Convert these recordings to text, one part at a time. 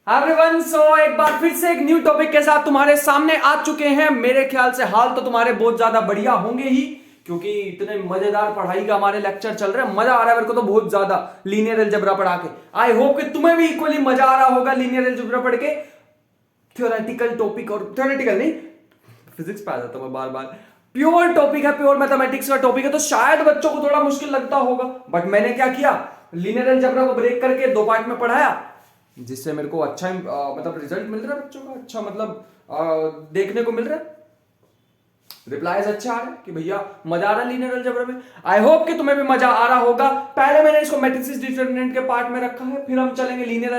Everyone, एक बार फिर से एक न्यू टॉपिक के साथ तुम्हारे सामने आ चुके हैं। मेरे ख्याल से हाल तो तुम्हारे बहुत ज्यादा बढ़िया होंगे ही, क्योंकि इतने मजेदार पढ़ाई का हमारे लेक्चर चल रहे हैं। मजा आ रहा है मेरे को तो बहुत ज्यादा लीनियर अलजेब्रा पढ़ा के। आई होप कि तुम्हें भी इक्वली मजा आ रहा होगा लीनियर अलजेब्रा पढ़ के। थ्योरेटिकल टॉपिक, और थ्योरेटिकल नहीं, फिजिक्स पे आ जाता हूं मैं बार बार। प्योर टॉपिक है, प्योर मैथमेटिक्स का टॉपिक है, तो शायद बच्चों को थोड़ा मुश्किल लगता होगा। बट मैंने क्या किया, लीनियर अलजेब्रा को ब्रेक करके दो पार्ट में पढ़ाया, जिससे मेरे को अच्छा मतलब रिजल्ट मिल रहा है बच्चों का। अच्छा मतलब देखने को मिल रहा है, रिप्लाईज अच्छा आ रहा है कि भैया मजा आ रहा है लीनियर अलजेब्रा में। आई होप कि तुम्हें भी मजा आ रहा होगा। पहले मैंने इसको मैट्रिसेस डिटरमिनेंट के पार्ट में रखा है, फिर हम चलेंगे लीनियर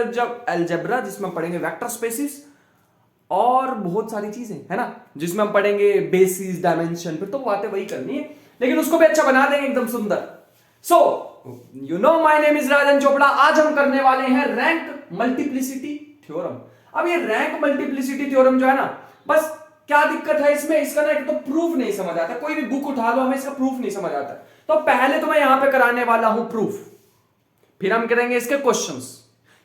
अलजेब्रा जिसमें पढ़ेंगे वेक्टर स्पेसिस और बहुत सारी चीजें है ना, जिसमें हम पढ़ेंगे बेसिस, डायमेंशन। फिर तो बातें वही करनी है, लेकिन उसको भी अच्छा बना देंगे एकदम सुंदर। So you know my name is Rajan Chopra. आज हम करने वाले हैं रैंक मल्टीप्लिसिटी थ्योरम। अब ये रैंक मल्टीप्लिसिटी थ्योरम जो है ना, बस क्या दिक्कत है इसमें, इसका ना एक तो प्रूफ नहीं समझ आता। कोई भी बुक उठा लो, हमें इसका प्रूफ नहीं समझ आता। तो पहले तो मैं यहां पे कराने वाला हूं प्रूफ, फिर हम करेंगे इसके क्वेश्चंस।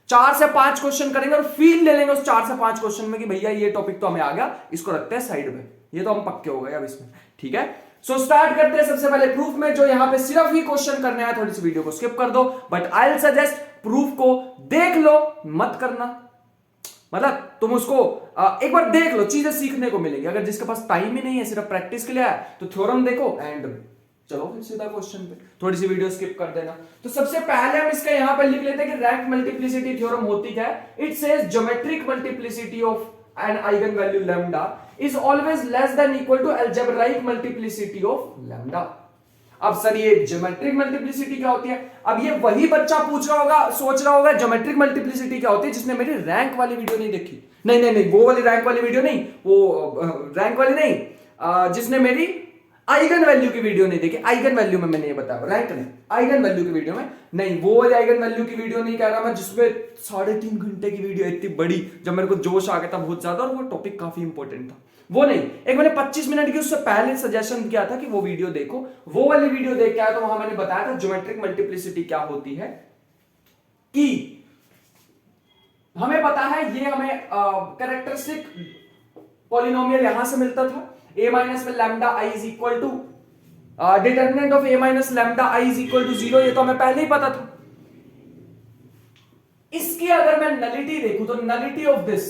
4 से 5 क्वेश्चन करेंगे और फील ले लेंगे उस 4 से 5 क्वेश्चन में कि भैया ये टॉपिक तो हमें आ गया, इसको रखते हैं साइड में, ये तो हम पक्के हो गए अब इसमें। ठीक है, सो स्टार्ट करते हैं सबसे पहले प्रूफ में, जो यहां पे सिर्फ ही क्वेश्चन करने हैं। थोड़ी सी वीडियो को स्किप कर दो, but I will suggest proof को देख लो, मत करना। मतलब तुम उसको एक बार देख लो, चीजें सीखने को मिलेगी। अगर जिसके पास टाइम ही नहीं है, सिर्फ प्रैक्टिस के लिए आया, तो थ्योरम देखो एंड चलो फिर सीधा क्वेश्चन पे, थोड़ी सी वीडियो स्किप कर देना। तो सबसे पहले हम इसका यहां पर लिख लेते हैं कि रैंक मल्टीप्लिसिटी थ्योरम होती क्या है। It says geometric multiplicity of an eigen value lambda is always less than equal to algebraic multiplicity of lambda. अब सर ये ज्योमेट्रिक मल्टीप्लिसिटी क्या होती है? अब ये वही बच्चा पूछ रहा होगा, सोच रहा होगा ज्योमेट्रिक मल्टीप्लिसिटी क्या होती है, जिसने मेरी रैंक वाली वीडियो नहीं देखी। नहीं नहीं नहीं, वो वाली रैंक वाली वीडियो नहीं, वो रैंक वाली नहीं, जिसने मेरी आइगन वैल्यू की वीडियो नहीं देखी। आइगन वैल्यू में मैंने ये बताया, रैंक नहीं, आइगन वैल्यू की वीडियो में नहीं। वो वाली आइगन वैल्यू की वीडियो नहीं कह रहा मैं, जिसमें 3.5 घंटे की वीडियो इतनी बड़ी, जब मेरे को जोश आ गया था बहुत ज्यादा, और वो टॉपिक काफी इंपॉर्टेंट था। वो नहीं, एक मैंने 25 मिनट की उससे पहले सजेशन किया था कि वो वीडियो देखो, वो वाली वीडियो देख के आया। तो वहां मैंने बताया था ज्योमेट्रिक मल्टीप्लिसिटी क्या होती है, कि हमें पता है ये हमें कैरेक्टरिस्टिक पॉलिनोमियल यहां से मिलता था, a माइनस में lambda i is equal to determinant of a minus lambda i is equal to 0। ये तो हमें पहले ही पता था। इसकी अगर मैं नलिटी देखूं, तो nullity of this,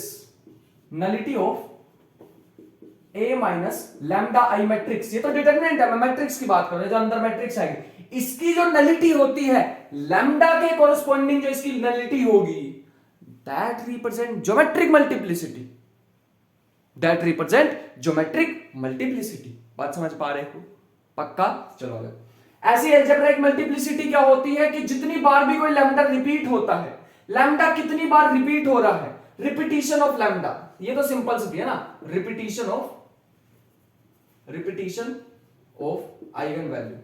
nullity of a minus lambda i matrix, ये तो डिटरमिनेंट है, मैं मैट्रिक्स की बात कर रहा हूं, जो अंदर मैट्रिक्स आएगी, इसकी जो नलिटी होती है, लैम्डा के कोरस्पॉन्डिंग जो इसकी नलिटी होगी, that represent geometric multiplicity, that represent geometric multiplicity. बात समझ पा रहे हो? पक्का? चलो आगे। ऐसी अलजेब्रिक मल्टीप्लिसिटी क्या होती है कि जितनी बार भी कोई लैम्डा रिपीट होता है, लैम्डा कितनी बार रिपीट हो रहा है, रिपीटिशन ऑफ लैम्डा, ये तो सिंपल सी है ना, रिपीटिशन ऑफ आइगन वैल्यू,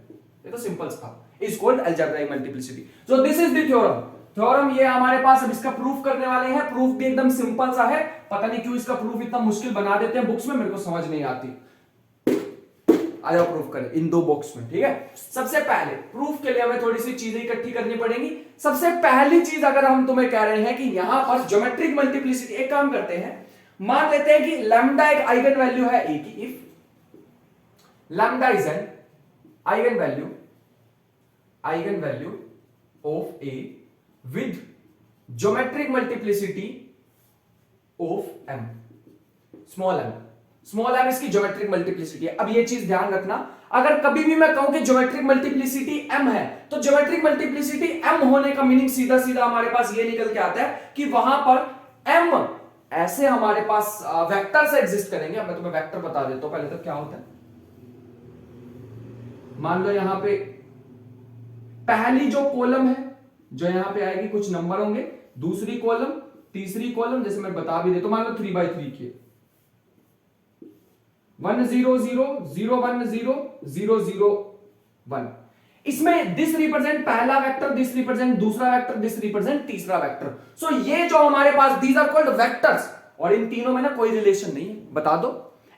ये तो सिंपल था, is called algebraic multiplicity. So this is the theorem. Theorem ये हमारे पास, अब इसका प्रूफ करने वाले हैं। प्रूफ भी एकदम सिंपल सा है, पता नहीं क्यों इसका प्रूफ इतना मुश्किल बना देते हैं बुक्स में, मेरे को समझ नहीं आती। आ जाओ प्रूफ करें इन दो बॉक्स में, ठीक है। सबसे पहले प्रूफ के लिए हमें थोड़ी सी चीजें इकट्ठी करनी पड़ेंगी। सबसे पहली चीज, अगर हम तुम्हें कह रहे हैं कि यहां पर ज्योमेट्रिक मल्टीप्लिसिटी, एक काम करते हैं, मान लेते हैं कि लैम्डा एक आइगन वैल्यू है ए की। If lambda is an eigen value of A with geometric multiplicity of m, small m इसकी ज्योमेट्रिक मल्टीप्लिसिटी है। अब ये चीज ध्यान रखना, अगर कभी भी मैं कहूं कि ज्योमेट्रिक मल्टीप्लिसिटी m है, तो ज्योमेट्रिक मल्टीप्लिसिटी m होने का मीनिंग सीधा सीधा हमारे पास ये निकल के आता है कि वहां पर m ऐसे हमारे पास वेक्टर से एग्जिस्ट करेंगे। अब मैं तुम्हें वेक्टर बता देता हूं पहले तो क्या होता है। मान लो यहां पे पहली जो कॉलम है, जो यहां पे आएगी, कुछ नंबर होंगे, दूसरी कॉलम, तीसरी कॉलम, जैसे मैं बता भी देता हूं, मान लो 3x3 के 1 0 0 0 1 0 0 0 1। इसमें दिस रिप्रेजेंट पहला वेक्टर, दिस रिप्रेजेंट दूसरा वेक्टर, दिस रिप्रेजेंट तीसरा वेक्टर। सो ये जो हमारे पास, दीज आर कॉल्ड वेक्टर्स, और इन तीनों में ना कोई रिलेशन नहीं है। बता दो,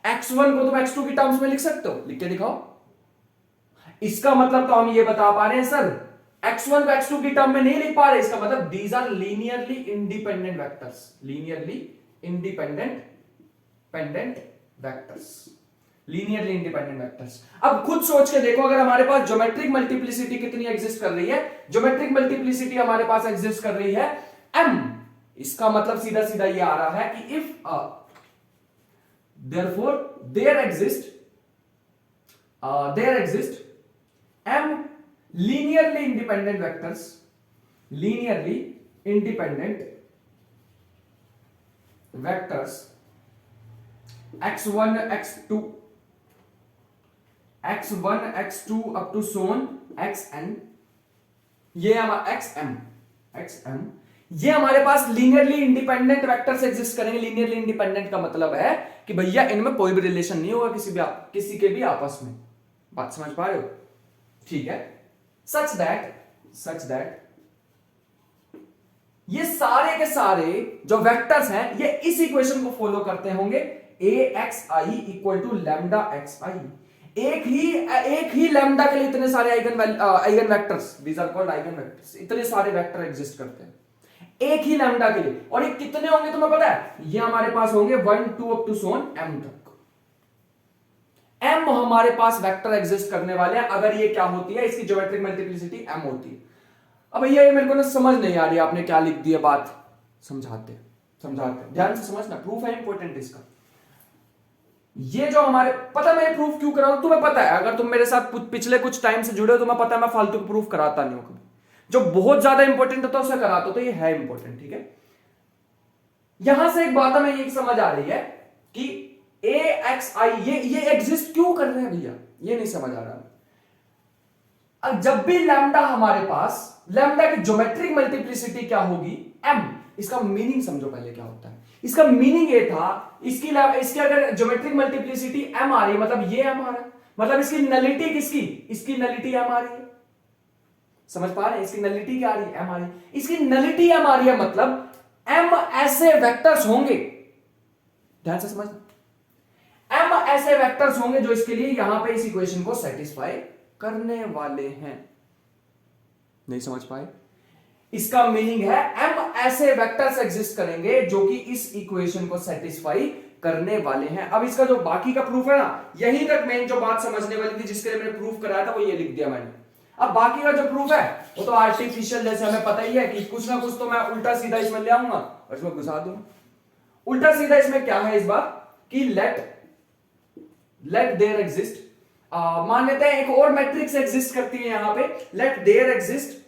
x1 को तुम x2 की टर्म्स में लिख सकते हो, लिख के दिखाओ। इसका मतलब तो हम ये बता पा रहे हैं सर x1 को x2 की टर्म में नहीं लिख पा रहे, इसका मतलब these are linearly independent vectors, linearly independent vectors, linearly independent vectors. अब खुद सोच के देखो, अगर हमारे पास ज्योमेट्रिक मल्टीप्लिसिटी कितनी एग्जिस्ट कर रही है, ज्योमेट्रिक मल्टीप्लिसिटी हमारे पास एग्जिस्ट कर रही है m, इसका मतलब सीधा सीधा ये आ रहा है कि if therefore there exist m linearly independent vectors, linearly independent vectors x1 x2 up to so on xn, ये हमारा xm ये हमारे पास लीनियरली इंडिपेंडेंट वेक्टर्स एग्जिस्ट करेंगे। लीनियरली इंडिपेंडेंट का मतलब है कि भैया इनमें कोई भी रिलेशन नहीं होगा किसी के भी आपस में। बात समझ पा रहे हो? ठीक है। सच दैट ये सारे के सारे जो वेक्टर्स हैं ये इस इक्वेशन को फॉलो करते होंगे, AXI equal to lambda XI। एक ही लैम्डा के लिए इतने सारे eigen vectors, these are called eigen vectors, इतने सारे वेक्टर एग्जिस्ट करते हैं एक ही लैम्डा के लिए। और ये कितने होंगे तुम्हें पता है? ये हमारे पास होंगे 1 2 अप टू सोन m तक। m हमारे पास वेक्टर एग्जिस्ट करने वाले हैं अगर ये क्या होती है, इसकी ज्योमेट्रिक मल्टीप्लिसिटी m होती है। अब भैया ये मेरे को ना समझ नहीं आ रही, आपने क्या लिख दिया, बात समझाते ध्यान से समझना, प्रूफ है इंपॉर्टेंट इसका। ये जो हमारे पता मैं प्रूफ क्यों कर रहा हूं तुम्हें पता है, अगर तुम मेरे साथ पिछले कुछ टाइम से जुड़े हो तुम्हें पता है मैं फालतू को प्रूफ कराता नहीं हूं कभी। जो बहुत ज्यादा इंपॉर्टेंट होता है उसे कराता तो ये है इंपॉर्टेंट, ठीक है। यहां से एक बात हमें ये समझ आ रही है कि AXI ये एग्जिस्ट क्यों कर रहे हैं भैया, ये नहीं समझ आ रहा। अब जब भी लैम्डा हमारे पास, लैम्डा की ज्योमेट्रिक मल्टीप्लिसिटी क्या होगी, m। इसका मीनिंग समझो पहले क्या होता है। इसका मीनिंग ये था, इसकी अगर ज्योमेट्रिक मल्टीप्लिसिटी m आ रही है मतलब ये m आ रहा है, मतलब इसकी नलिटी किसकी, इसकी नलिटी m आ रही है। समझ पा रहे हैं? इसकी नलिटी क्या आ रही है, m आ रही है। इसकी नलिटी m आ रही है मतलब m ऐसे वेक्टर्स होंगे, ध्यान से समझना, m ऐसे वेक्टर्स होंगे जो इसके लिए यहां पे इस इक्वेशन को सेटिस्फाई करने वाले हैं। नहीं समझ पाए? इसका मीनिंग है m ऐसे वेक्टर्स एग्जिस्ट करेंगे जो कि इस इक्वेशन को सेटिस्फाई करने वाले हैं। अब इसका जो बाकी का प्रूफ है ना, यहीं तक मेन जो बात समझने वाली थी जिसके लिए मैंने प्रूफ कराया था वो ये लिख दिया मैंने। अब बाकी का जो प्रूफ है वो तो आर्टिफिशियल, जैसे हमें पता ही है कि कुछ ना कुछ तो मैं उल्टा सीधा इसमें ले आऊंगा और इसमें घुसा दूंगा। उल्टा सीधा इसमें क्या है इस बार कि लेट देयर एग्जिस्ट, मान लेते हैं एक और मैट्रिक्स एग्जिस्ट करती है यहां पे, let there exist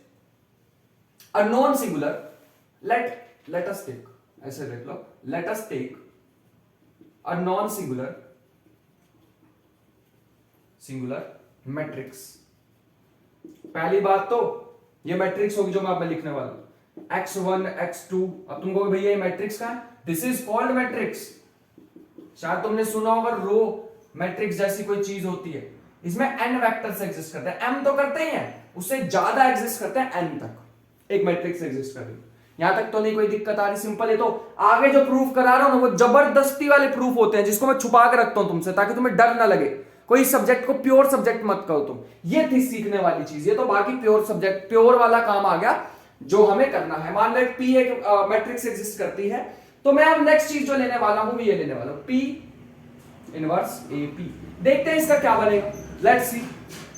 a non singular, let us take, ऐसे देख लो, let us take a non singular matrix. पहली बात तो ये मैट्रिक्स होगी जो मैं अब लिखने वाला हूं, x1 x2। अब तुम कहोगे भैया ये मैट्रिक्स का है, दिस इज कॉल्ड मैट्रिक्स। शायद तुमने सुना होगा रो मैट्रिक्स जैसी कोई चीज होती है, इसमें n वेक्टर्स एग्जिस्ट करते हैं, m तो करते ही हैं, उससे ज्यादा एग्जिस्ट करते हैं, n तक एक मैट्रिक्स एग्जिस्ट कर रही है। यहां तक तो नहीं कोई दिक्कत आ रही, सिंपल है। तो आगे जो प्रूफ करा रहा हूं ना वो जबरदस्ती वाले प्रूफ होते हैं जिसको मैं छुपा के रखता हूं तुमसे ताकि तुम्हें डर ना लगे। कोई सब्जेक्ट को प्योर सब्जेक्ट मत करो तुम, ये थी सीखने वाली चीज। ये तो बाकी प्योर सब्जेक्ट, प्योर वाला काम आ गया जो हमें करना है। मान लो एक P एक मैट्रिक्स एग्जिस्ट करती है, तो मैं अब नेक्स्ट चीज जो लेने वाला हूं ये लेने वाला हूं P इनवर्स AP। देखते हैं इसका क्या बनेगा, let's see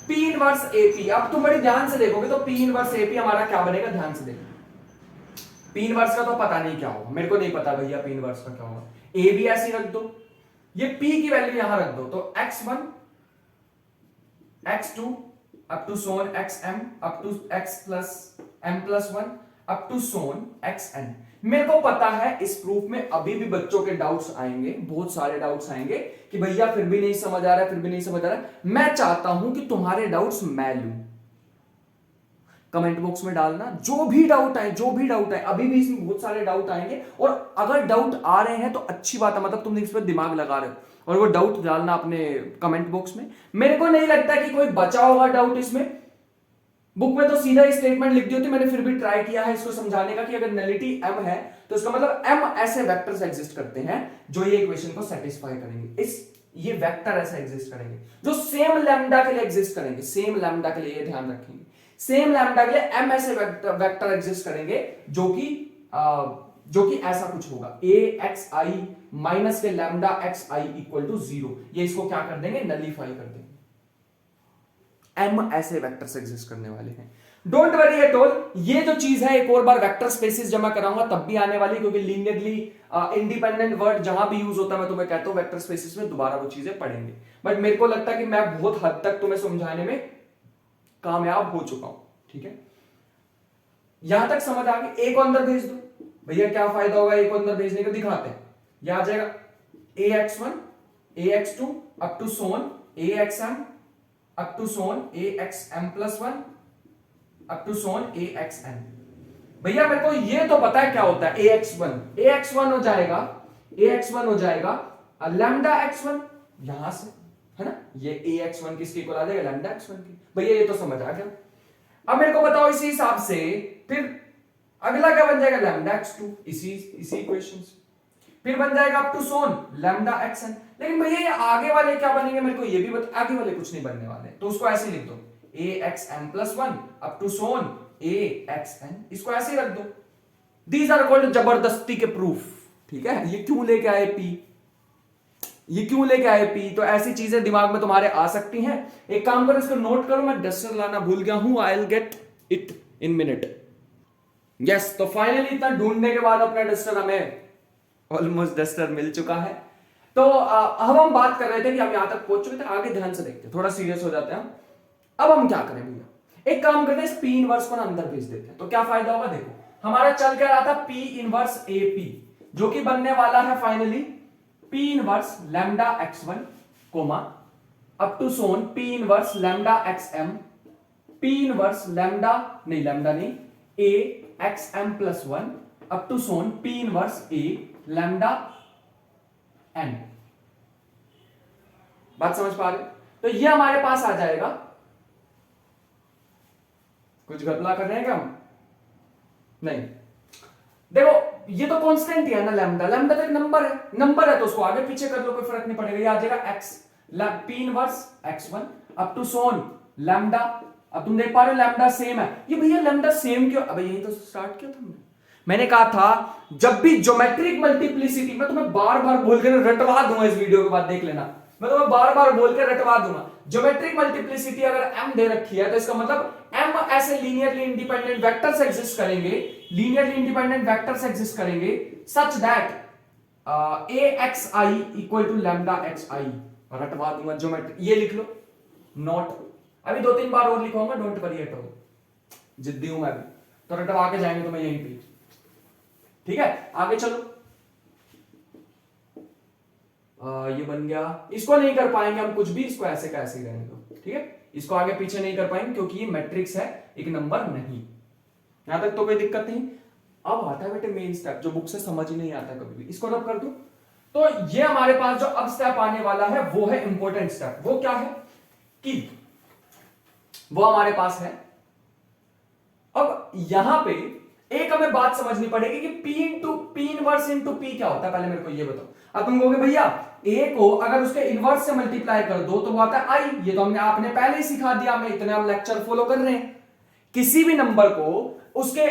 P inverse AP। अब तुम बड़ी ध्यान से देखोगे तो P इनवर्स AP हमारा क्या बनेगा, ध्यान से देखो। P इनवर्स का तो पता नहीं क्या होगा, मेरे को नहीं पता भैया P इनवर्स का क्या होगा। A भी ऐसे रख दो, ये P की वैल्यू यहां रख दो, तो x1 x2 up to so on xm up to x plus m plus 1 up to so on xn। मेरे को पता है इस प्रूफ में अभी भी बच्चों के डाउट्स आएंगे, बहुत सारे डाउट्स आएंगे कि भैया फिर भी नहीं समझ आ रहा है, फिर भी नहीं समझ आ रहा है। मैं चाहता हूं कि तुम्हारे डाउट्स मैं लूं, कमेंट बॉक्स में डालना जो भी डाउट है, अभी भी इसमें बहुत सारे डाउट आएंगे। और अगर डाउट आ रहे हैं तो अच्छी बात है, मतलब तुम इस पर दिमाग लगा रहे हो, और वो डाउट डालना अपने कमेंट बॉक्स में। मेरे को नहीं लगता कि कोई बचा होगा डाउट इसमें, बुक में तो सीधा ही स्टेटमेंट लिख दी होती। मैंने फिर भी ट्राई किया है इसको समझाने का कि अगर नलिटी m है तो इसका मतलब m ऐसे वेक्टर्स एग्जिस्ट करते हैं जो ये इक्वेशन को सेटिस्फाई करेंगे। ये वेक्टर ऐसे एग्जिस्ट करेंगे जो सेम लैम्डा के लिए एग्जिस्ट करेंगे, सेम लैम्डा के लिए, ये ध्यान रखेंगे, सेम लैम्डा के लिए m ऐसे वेक्टर एग्जिस्ट करेंगे जो कि ऐसा कुछ होगा, a x i माइनस के lambda x i equal to 0। ये इसको क्या कर देंगे, नलीफाई कर देंगे। m ऐसे वेक्टर्स एग्जिस्ट करने वाले हैं। डोंट वरी एट ऑल, ये जो चीज है एक और बार वेक्टर स्पेसिस जमा कराऊंगा तब भी आने वाली, क्योंकि लीनियरली इंडिपेंडेंट वर्ड जहां भी यूज होता है मैं तुम्हें कहता हूं वेक्टर स्पेसिस में दोबारा वो चीजें पढ़ेंगे। बट मेरे को लगता है कि मैं बहुत हद तक तुम्हें समझाने में कामयाब हो चुका हूं, ठीक है। यहां तक समझ आ गई। ए को अंदर भेज दो भैया, क्या फायदा होगा ए को अंदर भेजने का, दिखाते हैं। यह आ जाएगा ax1 ax2 up to so on axm up to so on axm+1 up to so on axn। भैया मेरे को ये तो पता है क्या होता है ax1 हो जाएगा लैम्डा x1 यहां से, है ना, ये ax1 किसके इक्वल आ जाएगा, लैम्डा x1 की। भैया ये तो समझ आ गया। अब मेरे को बताओ इसी हिसाब से फिर अगला क्या बन जाएगा, लैम्डा x2 इसी इक्वेशन से, फिर बन जाएगा up to so on lambda xn। लेकिन भैया ये आगे वाले क्या बनेंगे मेरे को ये भी बता, आगे वाले कुछ नहीं बनने वाले, तो उसको ऐसे लिख दो axm+1 up to so on axn, इसको ऐसे ही रख दो। दीज आर कॉल्ड जबरदस्ती के प्रूफ, ठीक है। ये क्यों लेके आए पी, तो ऐसी चीजें दिमाग में तुम्हारे आ सकती हैं। एक काम करो, इसको नोट करो, मैं डस्टर लाना भूल गया हूं, I will get it in minute. Yes, तो फाइनली इतना ढूंढने के बाद अपना डस्टर हमें ऑलमोस्ट डस्टर मिल चुका है। तो अब हम बात कर रहे थे कि हम यहां तक पहुंच चुके थे, आगे ध्यान से देखते हैं, थोड़ा सीरियस हो जाते हैं हम। अब हम क्या करें भैया, एक काम करते हैं, इस P इनवर्स को ना अंदर भेज देते हैं, तो क्या फायदा होगा। देखो हमारा चल क्या रहा था, P इनवर्स AP, जो कि बनने वाला है finally P inverse lambda x1 comma up to so on P inverse lambda xm, P inverse lambda नहीं A xm+1 up to so on P inverse A lambda n। बात समझ पा रहे, तो ये हमारे पास आ जाएगा। कुछ गलत कर रहे हैं क्या हम, नहीं। देखो ये तो कांस्टेंट ही है ना, लैम्डा तो एक नंबर है तो उसको आगे पीछे कर लो, कोई फर्क नहीं पड़ेगा। ये आ जाएगा x P inverse x1 up to so on lambda. अब तुम देख पा रहे हो लैम्डा सेम है। ये भैया लैम्डा सेम क्यों, अबे यही तो स्टार्ट किया था मैंने कहा था जब भी ज्योमेट्रिक मल्टीप्लिसिटी, मैं तुम्हें बार बार बोल के रटवा दूंगा, इस वीडियो के बाद देख लेना, मैं तुम्हें बार बार बोल के रटवा दूंगा। ज्योमेट्रिक मल्टीप्लिसिटी अगर m दे रखी है तो इसका मतलब m ऐसे लीनियरली इंडिपेंडेंट वेक्टर्स एग्जिस्ट करेंगे, such that axi equal to lambda xi। रटवा दूंगा ज्योमेट्रिक, ये लिख लो नोट। अभी 2-3 बार और लिखूंगा, डोंट वरी एट ऑल, जिद्दी हूं मैं भी, तो रटवा के जाएंगे तुम्हें यहीं पे, ठीक है। आगे चलो, ये बन गया, इसको नहीं कर पाएंगे हम कुछ भी, इसको ऐसे का ऐसे रहने दो, ठीक है। इसको आगे पीछे नहीं कर पाएंगे क्योंकि ये मैट्रिक्स है, एक नंबर नहीं। यहां तक तो कोई दिक्कत नहीं। अब आता है बेटे मेन स्टेप, जो बुक से समझ ही नहीं आता कभी भी, इसको रब कर दो। तो ये हमारे पास जो अब स्टेप आने वाला है वो है इंपॉर्टेंट स्टेप। वो क्या है कि वो हमारे पास है, अब यहां पे एक हमें बात समझनी पड़ेगी कि P इनवर्स इंटू P क्या होता है, पहले मेरे को ये बताओ। अब तुम कहोगे भैया A को अगर उसके इनवर्स से मल्टीप्लाई कर दो तो वो आता है I, ये तो हमने आपने पहले ही सिखा दिया, हमें इतने हम लेक्चर फॉलो कर रहे हैं। किसी भी नंबर को उसके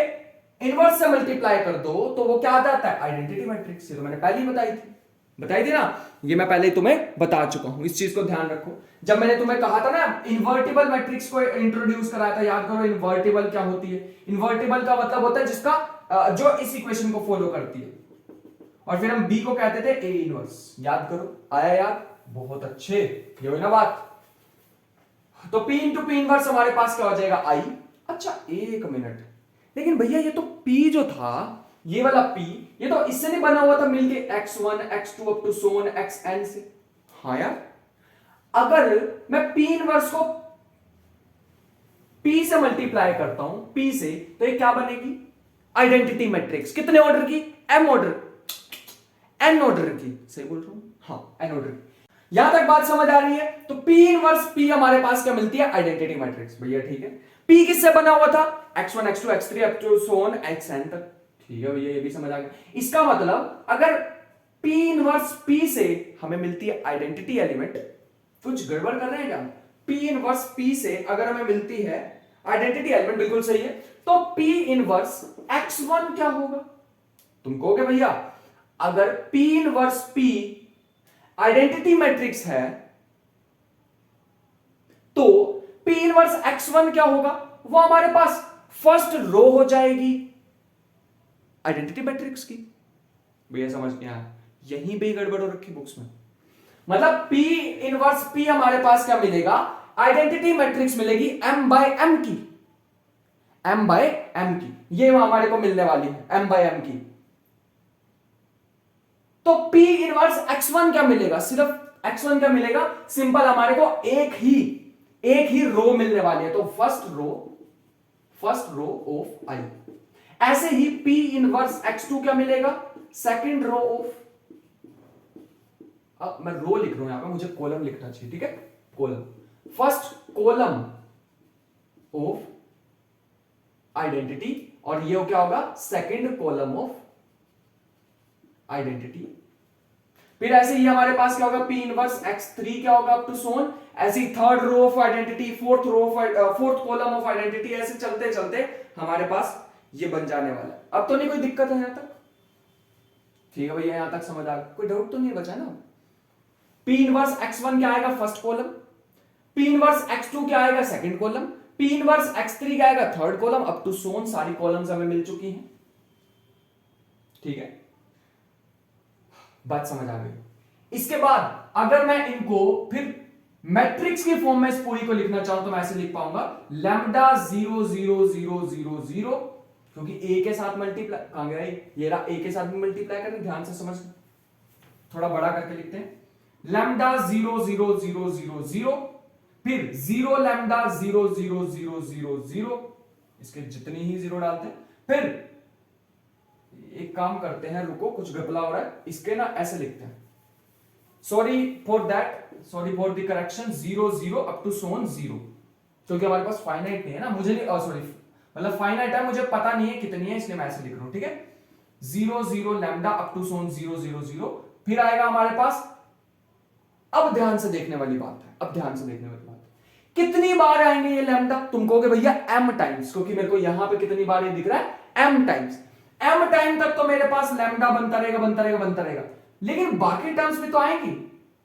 इनवर्स से मल्टीप्लाई कर दो तो वो क्या आ जाता है, आइडेंटिटी मैट्रिक्स। ये तो मैंने पहले ही बताई थी ना, ये मैं पहले तुम्हें बता चुका हूं, इस चीज को ध्यान रखो। जब मैंने तुम्हें कहा था ना इन्वर्टिबल मैट्रिक्स को इंट्रोड्यूस कराया था, याद करो इन्वर्टिबल क्या होती है। इन्वर्टिबल का मतलब होता है जिसका जो इस इक्वेशन को फॉलो करती है, और फिर हम बी को कहते थे ए इनवर्स। याद करो, आया याद, बहुत अच्छे, ये हुई ना बात। तो P इंटू P इनवर्स हमारे पास क्या हो जाएगा, I। अच्छा एक मिनट, लेकिन भैया ये तो P जो था, ये वाला P, ये तो इससे नहीं बना हुआ था मिलके x1 x2 up to Son xn से। हाँ यार, अगर मैं P इनवर्स को P से मल्टीप्लाई करता हूं, P से, तो ये क्या बनेगी, आइडेंटिटी मैट्रिक्स। कितने ऑर्डर की, m ऑर्डर, n ऑर्डर की, सही बोल रहा हूं, हाँ n ऑर्डर की। यहां तक बात समझ आ रही है। तो P इनवर्स P हमारे पास क्या मिलती है, आइडेंटिटी मैट्रिक्स। भैया ठीक है, P किससे बना हुआ था, x1 x2 x3 up to Son xn तक, ठीक है भैया, ये भी समझ आ गया। इसका मतलब अगर P इनवर्स P से हमें मिलती है आइडेंटिटी एलिमेंट, कुछ गड़बड़ कर रहे हैं क्या, P इनवर्स P से अगर हमें मिलती है आइडेंटिटी एलिमेंट बिल्कुल सही है। तो P इनवर्स X1 क्या होगा? तुम कहोगे भैया अगर P inverse P identity matrix है तो P इनवर्स X1 क्या होगा? वो हमारे पास फर्स्ट रो हो जाएगी आइडेंटिटी मैट्रिक्स की। भैया समझ में आया? यहीं पे गड़बड़ हो रखी बुक्स में। मतलब P इनवर्स P हमारे पास क्या मिलेगा? आइडेंटिटी मैट्रिक्स मिलेगी M बाय M की, M बाय M की, ये हमारे को मिलने वाली है M बाय M की। तो P इनवर्स X1 क्या मिलेगा? सिर्फ X1 क्या मिलेगा? सिंपल हमारे को एक ही रो मिलने वाली है, तो फर्स्ट रो ऑफ I। ऐसे ही P इनवर्स X2 क्या मिलेगा? सेकंड रो ऑफ, अब मैं रो लिख रहा हूं यहां पे, मुझे कॉलम लिखना चाहिए, ठीक है? Column, first column of identity, और ये क्या होगा? Second column of identity. फिर ऐसे ही हमारे पास क्या होगा? P इनवर्स X3 क्या होगा? Up to so on. ऐसे ही third row of identity, fourth column of identity, ऐसे चलते चलते हमारे पास ये बन जाने वाला है। अब तो नहीं कोई दिक्कत है यहां तक? ठीक है भैया, यहां तक समझ आ गया? कोई डाउट तो नहीं बचा ना? P इनवर्स X1 क्या आएगा? First column. P inverse X2 क्या आएगा? Second column. P inverse X3 क्या आएगा? Third column. अप टू सोन सारी कॉलम्स हमें मिल चुकी हैं, ठीक है? बात समझ आ गई? इसके बाद अगर मैं इनको फिर मैट्रिक्स की फॉर्म में इस पूरी को लिखना चाहूं तो मैं ऐसे लिख पाऊंगा लैम्डा 0 0 0 0 0, क्योंकि ए के साथ मल्टीप्लाई, कहां गया ये रहा, ए के साथ भी मल्टीप्लाई करना, ध्यान से समझ, थोड़ा बड़ा करके लिखते हैं। लैम्डा 0 0 0 0 0, फिर 0 लैम्डा 0 0 0 0 0, इसके जितनी ही जीरो डालते हैं। फिर एक काम करते हैं, रुको कुछ गपला हो रहा है, इसके ना ऐसे लिखते हैं, sorry for the correction, 0 0 up to so on 0, क्योंकि हमारे पास फाइनाइट नहीं है ना, मुझे नहीं, सॉरी मतलब फाइनाइट है, मुझे पता नहीं है कितनी है, इसलिए मैं ऐसे लिख रहा हूं, ठीक है? 0 0 लैम्डा अप टू सोन 0 0 0। फिर आएगा हमारे पास, अब ध्यान से देखने वाली बात है, अब ध्यान से देखने वाली बात है, कितनी बार आएंगे ये लैम्डा? तुम कहोगे भैया m टाइम्स, क्योंकि मेरे को यहां पे कितनी बार ये दिख रहा है? m times. m टाइम तक तो मेरे पास लैम्डा बनता रहेगा, लेकिन बाकी टर्म्स भी तो आएंगी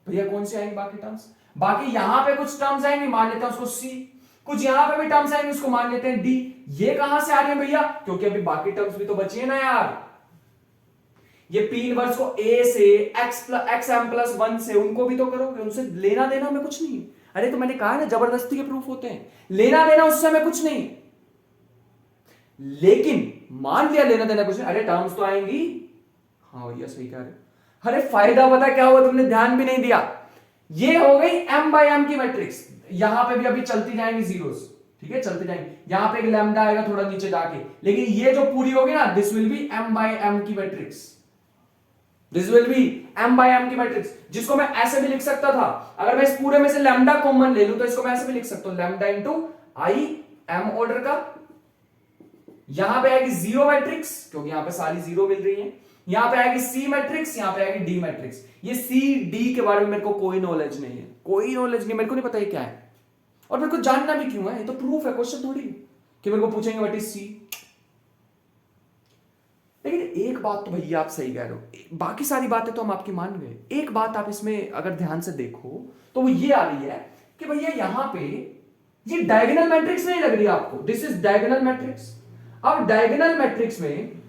भैया। कौन सी आएंगी बाकी टर्म्स? बाकी यहां पे कुछ टर्म्स आएंगे, मान लेते हैं उसको c, कुछ यहां पे भी टर्म्स आएंगे, उसको मान लेते हैं d। ये कहां से आ रही है भैया? क्योंकि अभी बाकी टर्म्स भी तो बची है ना यार। ये P इनवर्स को a से xm+1 से, उनको भी तो करोगे, उनसे लेना देना में कुछ नहीं। अरे तो मैंने कहा ना जबरदस्ती के प्रूफ होते हैं, लेना देना उससे हमें कुछ नहीं। लेकिन मान लिया लेना देना कुछ नहीं, अरे टर्म्स तो आएंगी। हाँ भैया सही कह रहे। अरे फायदा पता क्या हुआ, तुमने ध्यान भी नहीं दिया। ये हो गई m बाय m की मैट्रिक्स, यहां पे भी अभी चलती जाएंगी जीरोस, ठीक है? चलते जाएंगे, यहां पे एक लैम्डा आएगा थोड़ा नीचे जाके, लेकिन ये जो पूरी होगी ना, this will be m by m की matrix, this will be m by m की मैट्रिक्स, जिसको मैं ऐसे भी लिख सकता था। अगर मैं इस पूरे में से लैम्डा कॉमन ले लूं तो इसको मैं ऐसे भी लिख सकता हूं, लैम्डा इंटू आई m ऑर्डर का। यहां पे आएगी जीरो मैट्रिक्स, क्योंकि यहां पे सारी जीरो मिल रही है। यहां पे आएगी सी मैट्रिक्स, यहां पे आएगी डी मैट्रिक्स। ये सी डी के बारे में मेरे को कोई नॉलेज नहीं है, कोई नॉलेज नहीं, मेरे को नहीं पता ये क्या है, और मेरे को जानना भी क्यों है? ये तो प्रूफ है, क्वेश्चन थोड़ी कि मेरे को पूछेंगे व्हाट इज सी। लेकिन एक बात तो भैया आप सही कह रहे हो, बाकी सारी बातें तो हम आपकी मान गए, एक बात आप इसमें अगर ध्यान से देखो तो वो ये आ रही है कि भैया यहां पे ये डायगोनल मैट्रिक्स नहीं लग रही आपको, दिस इज डायगोनल मैट्रिक्स। अब डायगोनल मैट्रिक्स में,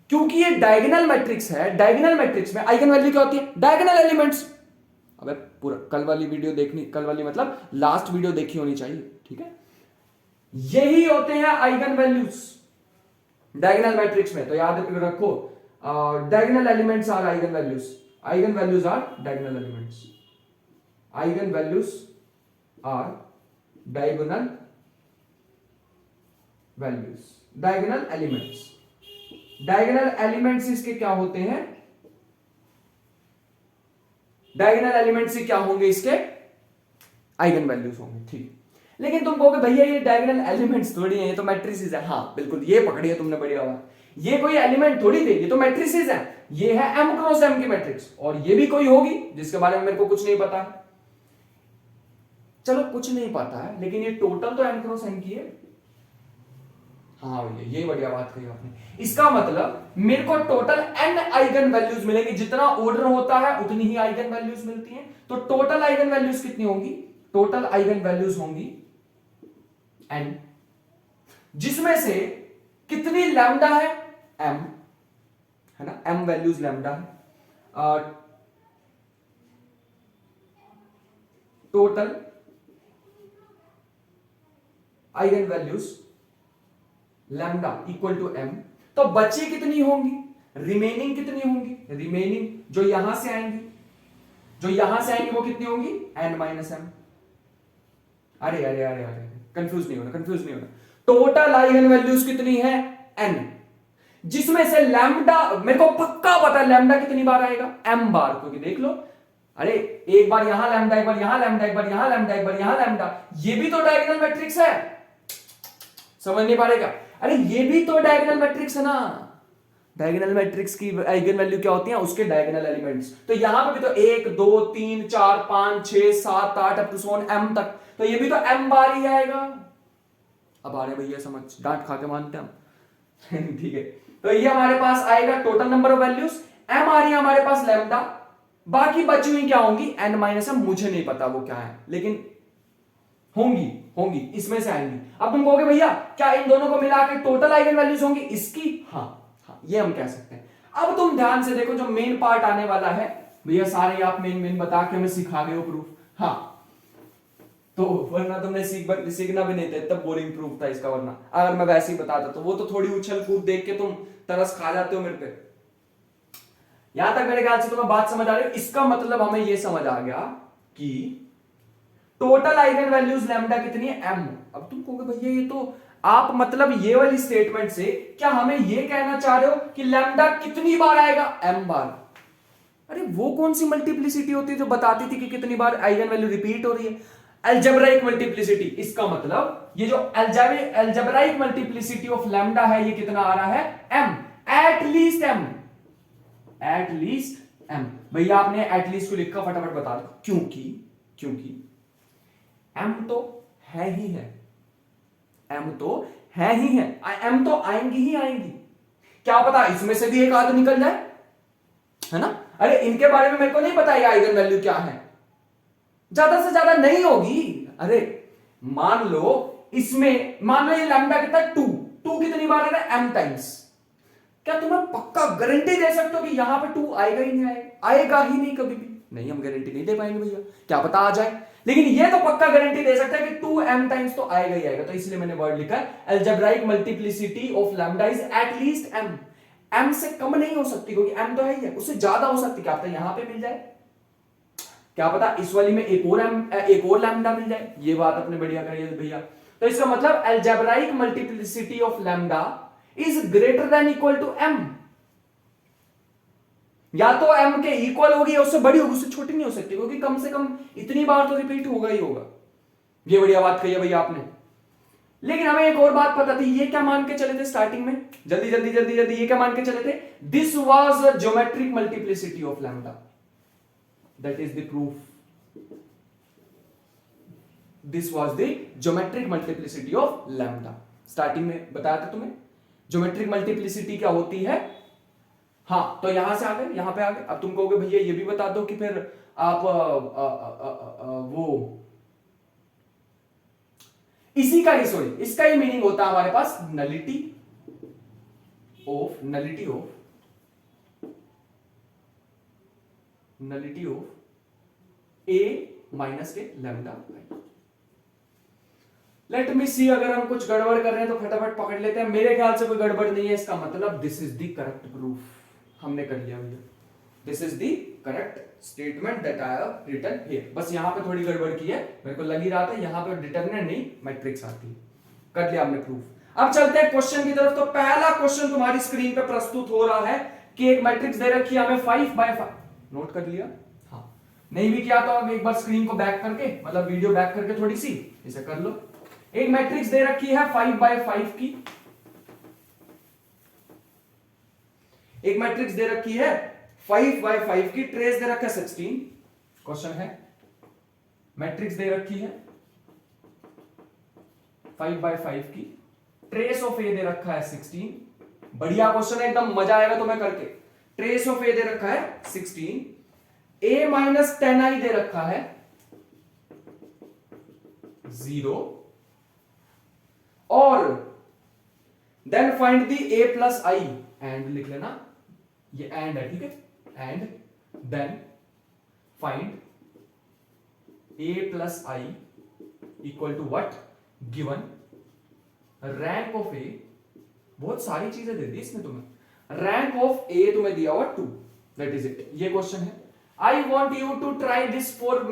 क्योंकि ये डायगोनल मैट्रिक्स है, डायगोनल मैट्रिक्स में आइगन वैल्यू क्या होती है? Diagonal elements. अबे पूरा कल वाली वीडियो देखनी, कल वाली मतलब लास्ट वीडियो देखी होनी चाहिए, ठीक है? यही होते हैं आइगन वैल्यूज डायगोनल मैट्रिक्स में, तो याद रखो, diagonal elements are eigen values, eigen values are diagonal elements, eigen values are diagonal values, diagonal elements. Diagonal elements इसके क्या होते हैं? डायगोनल एलिमेंट्स से क्या होंगे? इसके आइगन वैल्यूज होंगे, ठीक। लेकिन तुम कहोगे भैया ये डायगोनल एलिमेंट्स थोड़ी है, ये तो मैट्रिसेस है। हाँ बिल्कुल, ये पकड़ी है तुमने, बढ़िया बात। ये कोई एलिमेंट थोड़ी थे, ये तो मैट्रिसेस है। ये है m क्रॉस m की मैट्रिक्स, और ये भी कोई होगी जिसके बारे में मेरे को कुछ नहीं पता। चलो कुछ नहीं पता है, लेकिन ये टोटल तो n क्रॉस n की है। हाँ भैया ये बढ़िया बात कही आपने। इसका मतलब मेरे को टोटल n आइगन वैल्यूज मिलेंगे, जितना ऑर्डर होता है उतनी ही आइगन वैल्यूज मिलती हैं। तो टोटल आइगन वैल्यूज कितनी होंगी? टोटल आइगन वैल्यूज होंगी n, जिसमें से कितनी लैम्डा है? m है ना, m वैल्यूज लैम्डा है। Total eigen values lambda equal to m। तो बची कितनी होंगी? रिमेनिंग कितनी होंगी? रिमेनिंग जो यहां से आएंगी, जो यहां से आएंगी वो कितनी होंगी? n minus m। अरे अरे अरे अरे कंफ्यूज नहीं होना, कंफ्यूज नहीं होना। टोटल आइगन वैल्यूज कितनी है? n, जिसमें से लैम्डा मेरे को पक्का पता है लैम्डा कितनी बार आएगा? m बार, क्योंकि देख लो, अरे एक बार यहां लैम्डा, एक बार यहां लैम्डा, एक बार यहां लैम्डा, एक बार यहां लैम्डा, ये भी तो डायगोनल मैट्रिक्स है। समझ नहीं पाएगा? अरे ये भी तो डायगोनल मैट्रिक्स है ना। डायगोनल मैट्रिक्स की आइगन वैल्यू क्या होती है? उसके डायगोनल एलिमेंट्स। तो यहां पे भी तो 1 2 3 4 5 6 7 8 अप टू सोन m तक, तो ये भी तो m बार ही आएगा। अब आ रहे भैया समझ, डांट खा के मानते हम ठीक है। तो ये हमारे पास आएगा total number of values, m आ रही है हमारे पास लैम्डा, बाकी बची हुई क्या होंगी? n माइनस m, मुझे नहीं पता वो क्या है, लेकिन होंगी होंगी इसमें से आएंगी। अब तुम कहोगे भैया क्या इन दोनों को मिला के टोटल आइगन वैल्यूज होंगी इसकी? हाँ हाँ, ये हम कह सकते हैं। अब तुम ध्यान से देखो, जो मेन पार्ट आने वाला है भैया, सारे आप मेन मेन बता के हमें सिखा गए हो प्रूफ। हाँ, तो वरना तुमने सीखना भी नहीं था, तब बोरिंग प्रूफ था इसका। वरना अगर मैं वैसे ही बताता तो वो तो थोड़ी उछल कूद देख के तुम तरस खा जाते हो मेरे पे। यहां तक मेरे ख्याल से तुम्हें बात समझ आ रही है। इसका मतलब हमें यह समझ आ गया कि टोटल आइगन वैल्यूज लैम्डा कितनी है? m। अब तुम कहोगे भैया ये तो आप मतलब ये वाली स्टेटमेंट से क्या हमें ये कहना चाह रहे हो कि लैम्डा कितनी बार आएगा? m बार। अरे वो कौन सी मल्टीप्लिसिटी होती है जो बताती थी कि कितनी बार आइगन वैल्यू रिपीट हो रही है? Algebraic multiplicity. इसका मतलब ये जो अलजेब्राइक मल्टीप्लिसिटी ऑफ लैम्डा है, ये कितना आ रहा है? m, at least m, at least m। भैया आपने एट लीस्ट को लिखा, फटाफट बता दो। क्योंकि m तो है ही है, m तो है ही है, m तो आएंगी ही आएंगी। क्या पता इसमें से भी एक आध निकल जाए, है ना। अरे इनके बारे में मेरे को नहीं पता ये आइगन वैल्यू क्या है, ज्यादा से ज्यादा नहीं होगी। अरे मान लो इसमें, मान लो ये लैम्डा कितना? 2 कितनी बार है? m times. क्या तुम्हें पक्का गारंटी दे सकते हो कि यहां पे 2 आएगा ही नहीं? आएगा ही नहीं कभी भी नहीं। हम गारंटी नहीं दे पाएंगे भैया, क्या पता आ जाए, लेकिन ये तो पक्का गारंटी दे सकता है कि 2m टाइम्स तो आएगा ही आएगा। तो इसलिए मैंने वर्ड लिखा है algebraic multiplicity of lambda is at least m। m से कम नहीं हो सकती, क्योंकि m तो है ही है, उससे ज्यादा हो सकती। क्या पता यहां पे मिल जाए, क्या पता इस वाली में एक और लैम्डा मिल जाए। ये बात अपने बढ़िया करिए भैया। तो इसका मतलब algebraic multiplicity of lambda is greater than equal to m। या तो m के इक्वल होगी या उससे बड़ी होगी, उससे छोटी नहीं हो सकती, क्योंकि कम से कम इतनी बार तो रिपीट होगा ही होगा। ये बढ़िया बात कही है भैया आपने। लेकिन हमें एक और बात पता थी, ये क्या मान के चले थे स्टार्टिंग में? जल्दी जल्दी जल्दी जल्दी, ये क्या मान के चले थे? This was a geometric multiplicity of lambda, that is the proof. This was the geometric multiplicity of lambda. Starting में बताया था तुम्हें ज्योमेट्रिक मल्टीप्लिसिटी क्या होती है। हाँ, तो यहां से आ गए, यहां पे आ गए। अब तुम कहोगे भैया ये भी बता दो कि फिर आप वो इसी का ही, सॉरी, इसका ही मीनिंग होता है हमारे पास नलिटी ऑफ ए माइनस के लैम्डा। लेट मी सी, अगर हम कुछ गड़बड़ कर रहे हैं तो फटाफट पकड़ लेते हैं। मेरे ख्याल से कोई गड़बड़ नहीं है, इसका मतलब this is the correct proof. हमने कर लिया भैया, this is the correct statement that I have written here. बस यहां पे थोड़ी गड़बड़ की है, मेरे को लग ही रहा था यहां पे डिटरमिनेंट नहीं मैट्रिक्स आती है। कर लिया हमने प्रूफ। अब चलते हैं क्वेश्चन की तरफ। तो पहला क्वेश्चन तुम्हारी स्क्रीन पे प्रस्तुत हो रहा है कि एक मैट्रिक्स दे रखी है हमें 5x5। नोट कर लिया? हाँ, नहीं भी किया तो अब एक बार स्क्रीन को बैक करके, मतलब वीडियो बैक करके थोड़ी सी इसे कर लो। एक मैट्रिक्स दे रखी है 5x5 की, एक मैट्रिक्स दे रखी है 5x5 की, ट्रेस दे रखा है 16। क्वेश्चन है मैट्रिक्स दे रखी है 5/5 की, ट्रेस ऑफ ए दे रखा है 16, बढ़िया क्वेश्चन है एकदम, मजा आएगा तुम्हें करके। ट्रेस ऑफ ए दे रखा है 16, a माइनस 10i दे रखा है 0, और then find the a plus I, and लिख लेना, ये एंड है, ठीक है, and then find a plus I equal to what, given rank of A, बहुत सारी चीजें दे दी इसने तुम्हें, रैंक ऑफ ए तुम्हें दिया हुआ 2, दैट इज इट, ये क्वेश्चन है। I want you to try this for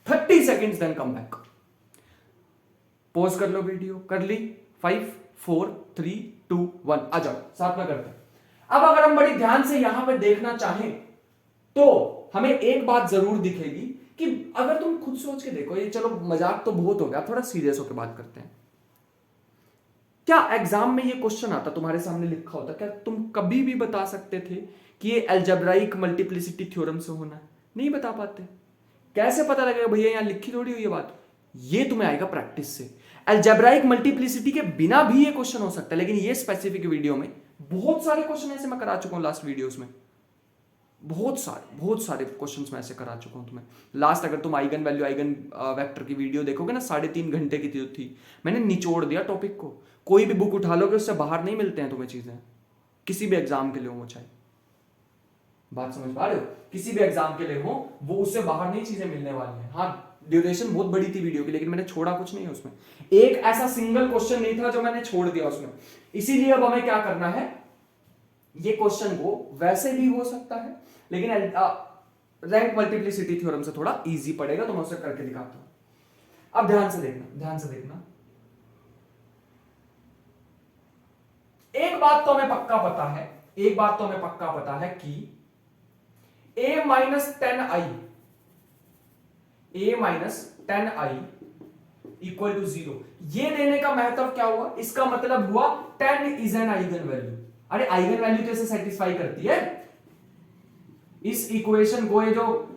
30 seconds then come back. Pause कर लो वीडियो, कर ली, 5 4 3 2 1, आ जाओ साथ में करते हैं। अब अगर हम बड़ी ध्यान से यहां पे देखना चाहें तो हमें एक बात जरूर दिखेगी कि अगर तुम खुद सोच के देखो, ये चलो मजाक तो बहुत हो गया, थोड़ा सीरियस होकर बात करते हैं। क्या एग्जाम में ये क्वेश्चन आता, तुम्हारे सामने लिखा होता, क्या तुम कभी भी बता सकते थे कि ये अलजेब्राइक मल्टीप्लिसिटी थ्योरम से होना है? नहीं बता पाते। कैसे पता लगेगा भैया, यहां लिखी थोड़ी हुई ये बात, ये तुम्हें आएगा प्रैक्टिस से। अलजेब्राइक मल्टीप्लिसिटी के बिना भी ये क्वेश्चन हो सकता है, लेकिन ये स्पेसिफिक वीडियो में बहुत सारे क्वेश्चन ऐसे मैं करा चुका हूं लास्ट वीडियोस में, बहुत सारे क्वेश्चंस मैं ऐसे करा चुका हूं तुम्हें। लास्ट अगर तुम आइगन वैल्यू आइगन वेक्टर की वीडियो देखोगे ना, 3.5 घंटे की थी, मैंने निचोड़ दिया टॉपिक को। कोई भी बुक उठा लोगे उससे बाहर नहीं मिलते हैं तुम्हें चीजें, किसी भी एग्जाम के लिए हो, चाहे बात समझ पा रहे हो, किसी भी एग्जाम के लिए हो, वो उससे बाहर नहीं चीजें मिलने वाली हैं। हाँ, ड्यूरेशन बहुत बड़ी थी वीडियो की, लेकिन मैंने छोड़ा कुछ नहीं है उसमें, एक ऐसा सिंगल क्वेश्चन नहीं था जो मैंने छोड़ दिया उसमें। इसीलिए अब हमें क्या करना है, ये क्वेश्चन को वैसे भी हो सकता है, लेकिन रैंक मल्टीप्लिसिटी थ्योरम से थोड़ा इजी पड़ेगा, तो मैं उसे करके दिखाता हूं। अब ध्यान से देखना, एक बात तो हमें पक्का पता है कि a minus 10i equal to 0, ये देने का महत्व क्या हुआ, इसका मतलब हुआ 10 इज एन आइगन वैल्यू। अरे आइगन वैल्यू तो इसे सेटिस्फाई करती है, इस इक्वेशन को,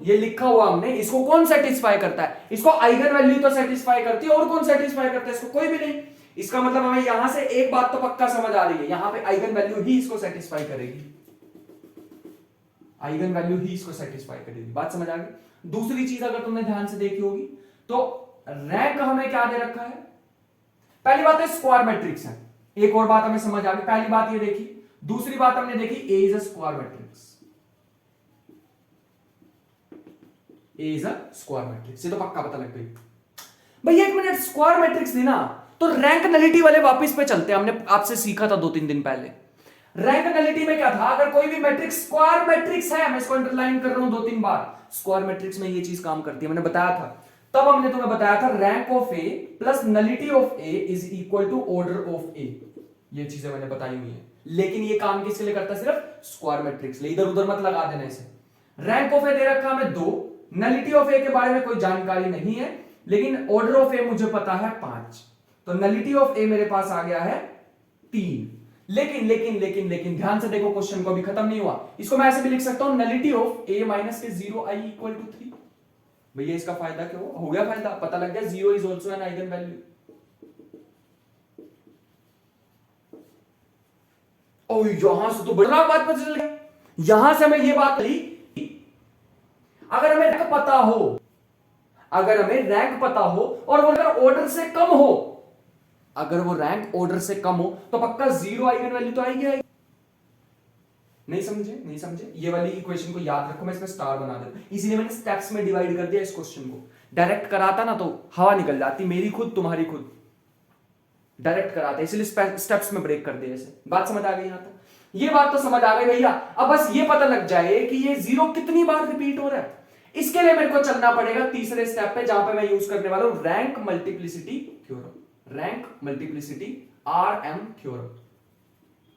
ये लिखा हुआ हमने, इसको कौन सेटिस्फाई करता है, इसको आइगन वैल्यू तो सेटिस्फाई करती है, और कौन सेटिस्फाई करता है इसको, कोई भी नहीं। इसका मतलब हमें यहां से एक बात तो पक्का समझ आ रही है, यहां पे आइगन वैल्यू ही इसको सेटिस्फाई करेगी, आइगन वैल्यू ही इसको सेटिस्फाई करेगी, बात समझ आ गई। दूसरी चीज अगर तुमने ध्यान से देखी होगी तो रैंक हमें क्या दे रखा है, पहली बात है स्क्वायर मैट्रिक्स है, एक और बात हमें समझ आ गई, पहली बात ये देखी, दूसरी बात हमने देखी A is a square matrix, A is a square matrix, ये तो पक्का पता लग गई। भैया एक मिनट, स्क्वायर मैट्रिक्स थी ना, तो रैंक नलिटी वाले वापस पे चलते हैं, हमने आपसे सीखा था 2-3 दिन पहले। रैंक नलिटी में क्या था, अगर कोई भी मैट्रिक्स स्क्वायर मैट्रिक्स है, मैं इसको अंडरलाइन कर रहा हूं 2-3 बार, स्क्वायर मैट्रिक्स में ये चीज काम करती है, मैंने बताया था, तब हमने तुम्हें बताया था rank of A plus nullity of A is equal to order of A, ये चीजें मैंने बताई हुई है। लेकिन ये काम किसके लिए करता है, सिर्फ स्क्वायर मैट्रिक्स लिए, इधर उधर मत लगा देना इसे। रैंक ऑफ ए दे रखा हमें 2, नलिटी ऑफ ए के बारे में कोई जानकारी नहीं है, लेकिन ऑर्डर ऑफ ए मुझे पता है 5, तो नलिटी ऑफ ए मेरे पास आ गया है 3। लेकिन ध्यान से देखो, क्वेश्चन को अभी खत्म नहीं हुआ, इसको मैं ऐसे भी लिख सकता हूं, नलिटी ऑफ ए माइनस के 0i इक्वल टू 3। भैया इसका फायदा क्या हो गया, फायदा पता लग गया, 0 is also an eigen value. ओ यहां से तो बड़ा बात पता चल गया, यहां से हमें ये बात ली, अगर हमें रैंक पता हो और वो अगर ऑर्डर से कम हो, अगर वो रैंक ऑर्डर से कम हो तो पक्का 0 आइगन वैल्यू तो आएगी। नहीं समझे, ये वाली इक्वेशन को याद रखो, मैं इसमें स्टार बना देता हूं, इसीलिए मैंने स्टेप्स में डिवाइड कर दिया इस क्वेश्चन को। डायरेक्ट कराता ना तो हवा निकल जाती, मेरी खुद तुम्हारी खुद, डायरेक्ट कराता, इसलिए स्टेप्स में ब्रेक कर दिया इसे। बात समझ आ गई यहां तक, ये बात तो समझ आ गई भैया। अब बस ये पता लग जाए कि ये 0 कितनी बार रिपीट हो रहा है, इसके लिए मेरे को चलना पड़ेगा तीसरे स्टेप पे, जहां पे मैं यूज करने वाला हूं rank multiplicity theorem, rank multiplicity RM theorem.